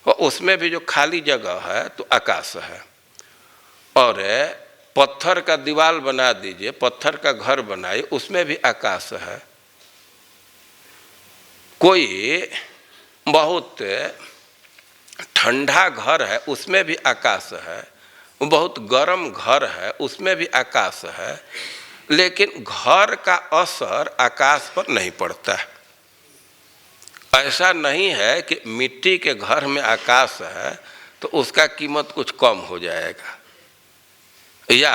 और उसमें भी जो खाली जगह है तो आकाश है, और पत्थर का दीवार बना दीजिए, पत्थर का घर बनाइए, उसमें भी आकाश है। कोई बहुत ठंडा घर है उसमें भी आकाश है, बहुत गर्म घर है उसमें भी आकाश है, लेकिन घर का असर आकाश पर नहीं पड़ता है। ऐसा नहीं है कि मिट्टी के घर में आकाश है तो उसका कीमत कुछ कम हो जाएगा। या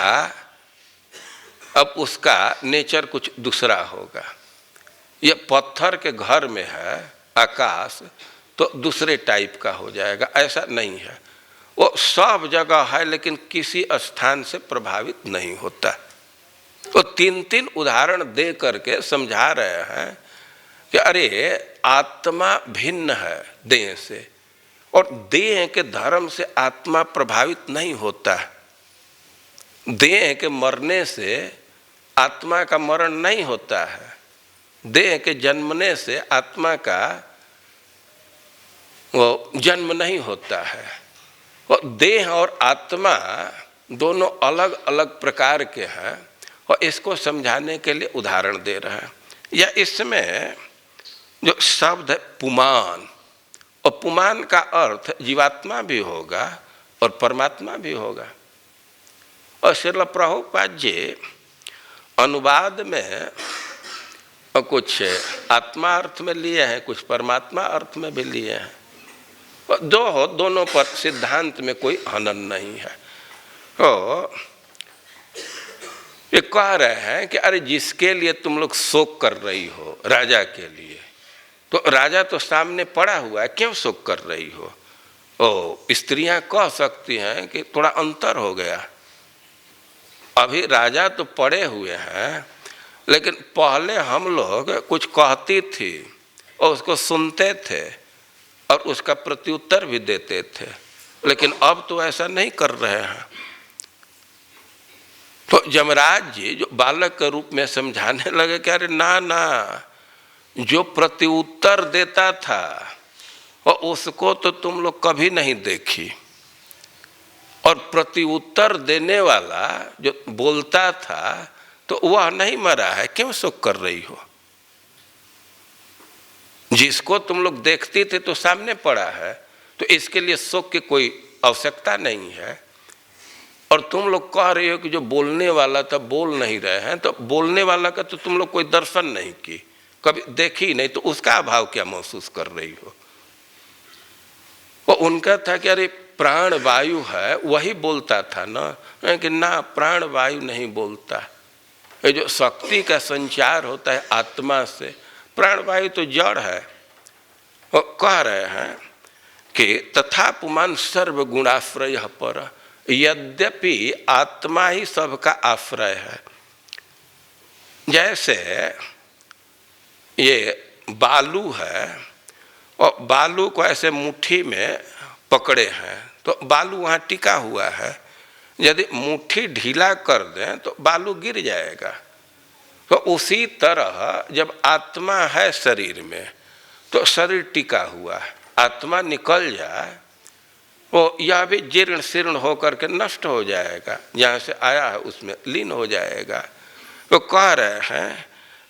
अब उसका नेचर कुछ दूसरा होगा। ये पत्थर के घर में है आकाश तो दूसरे टाइप का हो जाएगा, ऐसा नहीं है। वो सब जगह है लेकिन किसी स्थान से प्रभावित नहीं होता। वो तीन तीन उदाहरण दे करके समझा रहे हैं कि अरे आत्मा भिन्न है देह से, और देह के धर्म से आत्मा प्रभावित नहीं होता। देह के मरने से आत्मा का मरण नहीं होता है, देह के जन्मने से आत्मा का वो जन्म नहीं होता है। और देह और आत्मा दोनों अलग अलग प्रकार के हैं, और इसको समझाने के लिए उदाहरण दे रहे हैं। या इसमें जो शब्द है पुमान, और पुमान का अर्थ जीवात्मा भी होगा और परमात्मा भी होगा। और श्रील प्रभुपाद जी अनुवाद में कुछ आत्मा अर्थ में लिए हैं, कुछ परमात्मा अर्थ में भी लिए हैं। दोनों पर सिद्धांत में कोई हनन नहीं है। तो ये कह रहे हैं कि अरे जिसके लिए तुम लोग शोक कर रही हो, राजा के लिए, तो राजा तो सामने पड़ा हुआ है, क्यों शोक कर रही हो? ओ स्त्रियां कह सकती हैं कि थोड़ा अंतर हो गया, अभी राजा तो पड़े हुए हैं, लेकिन पहले हम लोग कुछ कहती थी और उसको सुनते थे और उसका प्रत्युत्तर भी देते थे, लेकिन अब तो ऐसा नहीं कर रहे हैं। तो यमराज जी जो बालक के रूप में समझाने लगे कि अरे ना ना, जो प्रत्युत्तर देता था और उसको तो तुम लोग कभी नहीं देखी, और प्रत्युत्तर देने वाला जो बोलता था तो वह नहीं मरा है, क्यों शोक कर रही हो? जिसको तुम लोग देखती थे तो सामने पड़ा है, तो इसके लिए शोक की कोई आवश्यकता नहीं है। और तुम लोग कह रहे हो कि जो बोलने वाला था बोल नहीं रहे हैं, तो बोलने वाला का तो तुम लोग कोई दर्शन नहीं की, कभी देखी नहीं, तो उसका अभाव क्या महसूस कर रही हो? वो उनका था कि अरे प्राण वायु है वही बोलता था ना, कि ना प्राण वायु नहीं बोलता, ये जो शक्ति का संचार होता है आत्मा से, प्राण वायु तो जड़ है। वो कह रहे हैं कि तथा पुमान सर्व गुणाश्रय पर, यद्यपि आत्मा ही सबका आश्रय है। जैसे ये बालू है और बालू को ऐसे मुट्ठी में पकड़े हैं तो बालू वहाँ टिका हुआ है, यदि मुट्ठी ढीला कर दें तो बालू गिर जाएगा। तो उसी तरह जब आत्मा है शरीर में तो शरीर टिका हुआ है, आत्मा निकल जाए वो यह भी जीर्ण शीर्ण होकर के नष्ट हो जाएगा, जहाँ से आया है उसमें लीन हो जाएगा। तो कह रहे हैं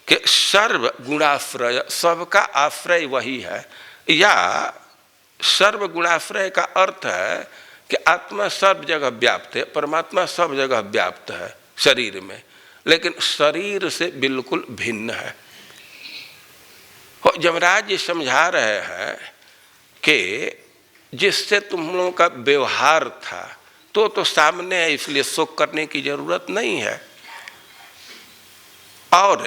कि सर्व गुणाश्रय, सबका आश्रय वही है। या सर्व गुणाश्रय का अर्थ है कि आत्मा सब जगह व्याप्त है, परमात्मा सब जगह व्याप्त है शरीर में, लेकिन शरीर से बिल्कुल भिन्न है। यमराज जी समझा रहे हैं कि जिससे तुम लोगों का व्यवहार था तो सामने है, इसलिए शोक करने की जरूरत नहीं है। और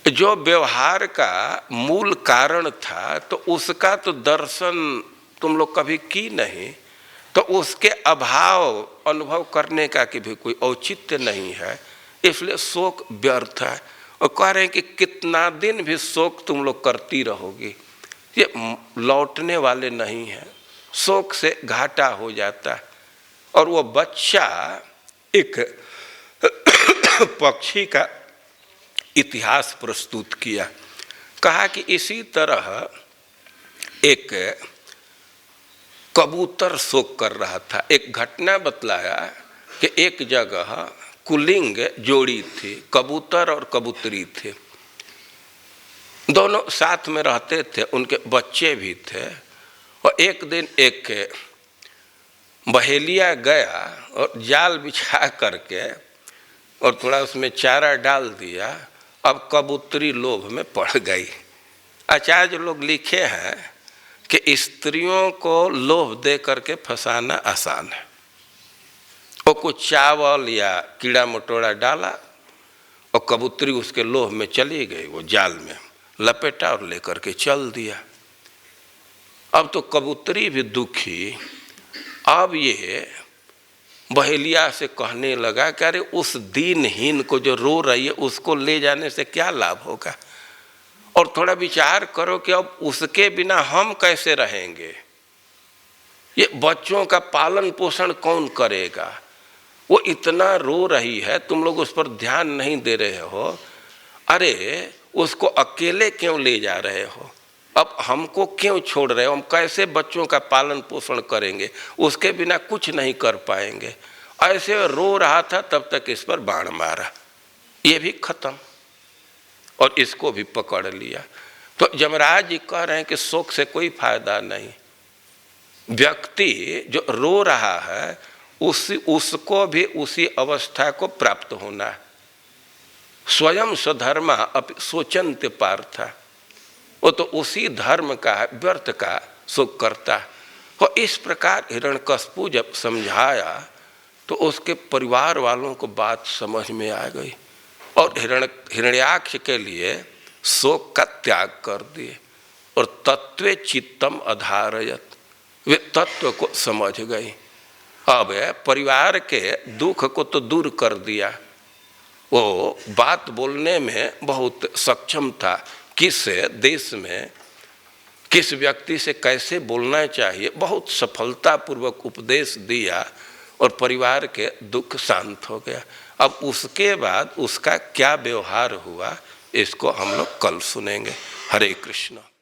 जो व्यवहार का मूल कारण था तो उसका तो दर्शन तुम लोग कभी की नहीं, तो उसके अभाव अनुभव करने का कि भी कोई औचित्य नहीं है, इसलिए शोक व्यर्थ है। और कह रहे हैं कि कितना दिन भी शोक तुम लोग करती रहोगी, ये लौटने वाले नहीं है, शोक से घाटा हो जाता है। और वो बच्चा एक पक्षी का इतिहास प्रस्तुत किया, कहा कि इसी तरह एक कबूतर शोक कर रहा था। एक घटना बतलाया कि एक जगह कुलिंग जोड़ी थी, कबूतर और कबूतरी थे, दोनों साथ में रहते थे, उनके बच्चे भी थे। और एक दिन एक बहेलिया गया और जाल बिछा करके और थोड़ा उसमें चारा डाल दिया, अब कबूतरी लोभ में पड़ गई। आचार्य लोग लिखे हैं कि स्त्रियों को लोभ दे करके फंसाना आसान है, कुछ चावल या कीड़ा मकोड़ा डाला और कबूतरी उसके लोह में चली गई, वो जाल में लपेटा और लेकर के चल दिया। अब तो कबूतरी भी दुखी, अब ये बहेलिया से कहने लगा कि अरे उस दीनहीन को जो रो रही है उसको ले जाने से क्या लाभ होगा, और थोड़ा विचार करो कि अब उसके बिना हम कैसे रहेंगे, ये बच्चों का पालन पोषण कौन करेगा, वो इतना रो रही है, तुम लोग उस पर ध्यान नहीं दे रहे हो, अरे उसको अकेले क्यों ले जा रहे हो, अब हमको क्यों छोड़ रहे हो, हम कैसे बच्चों का पालन पोषण करेंगे, उसके बिना कुछ नहीं कर पाएंगे। ऐसे रो रहा था, तब तक इस पर बाण मारा, ये भी खत्म और इसको भी पकड़ लिया। तो यमराज जी कह रहे हैं कि शोक से कोई फायदा नहीं, व्यक्ति जो रो रहा है उसको भी उसी अवस्था को प्राप्त होना है। स्वयं स्वधर्मा अपि शोचन्ते पार्थ, वो तो उसी धर्म का व्यर्थ का शोक करता है। और इस प्रकार हिरण्यकशिपु जब समझाया तो उसके परिवार वालों को बात समझ में आ गई और हिरण्याक्ष के लिए शोक का त्याग कर दिए और तत्वे चित्तम अधारयत, वे तत्व को समझ गई। अब परिवार के दुख को तो दूर कर दिया, वो बात बोलने में बहुत सक्षम था, किस देश में किस व्यक्ति से कैसे बोलना चाहिए, बहुत सफलतापूर्वक उपदेश दिया और परिवार के दुख शांत हो गया। अब उसके बाद उसका क्या व्यवहार हुआ इसको हम लोग कल सुनेंगे। हरे कृष्ण।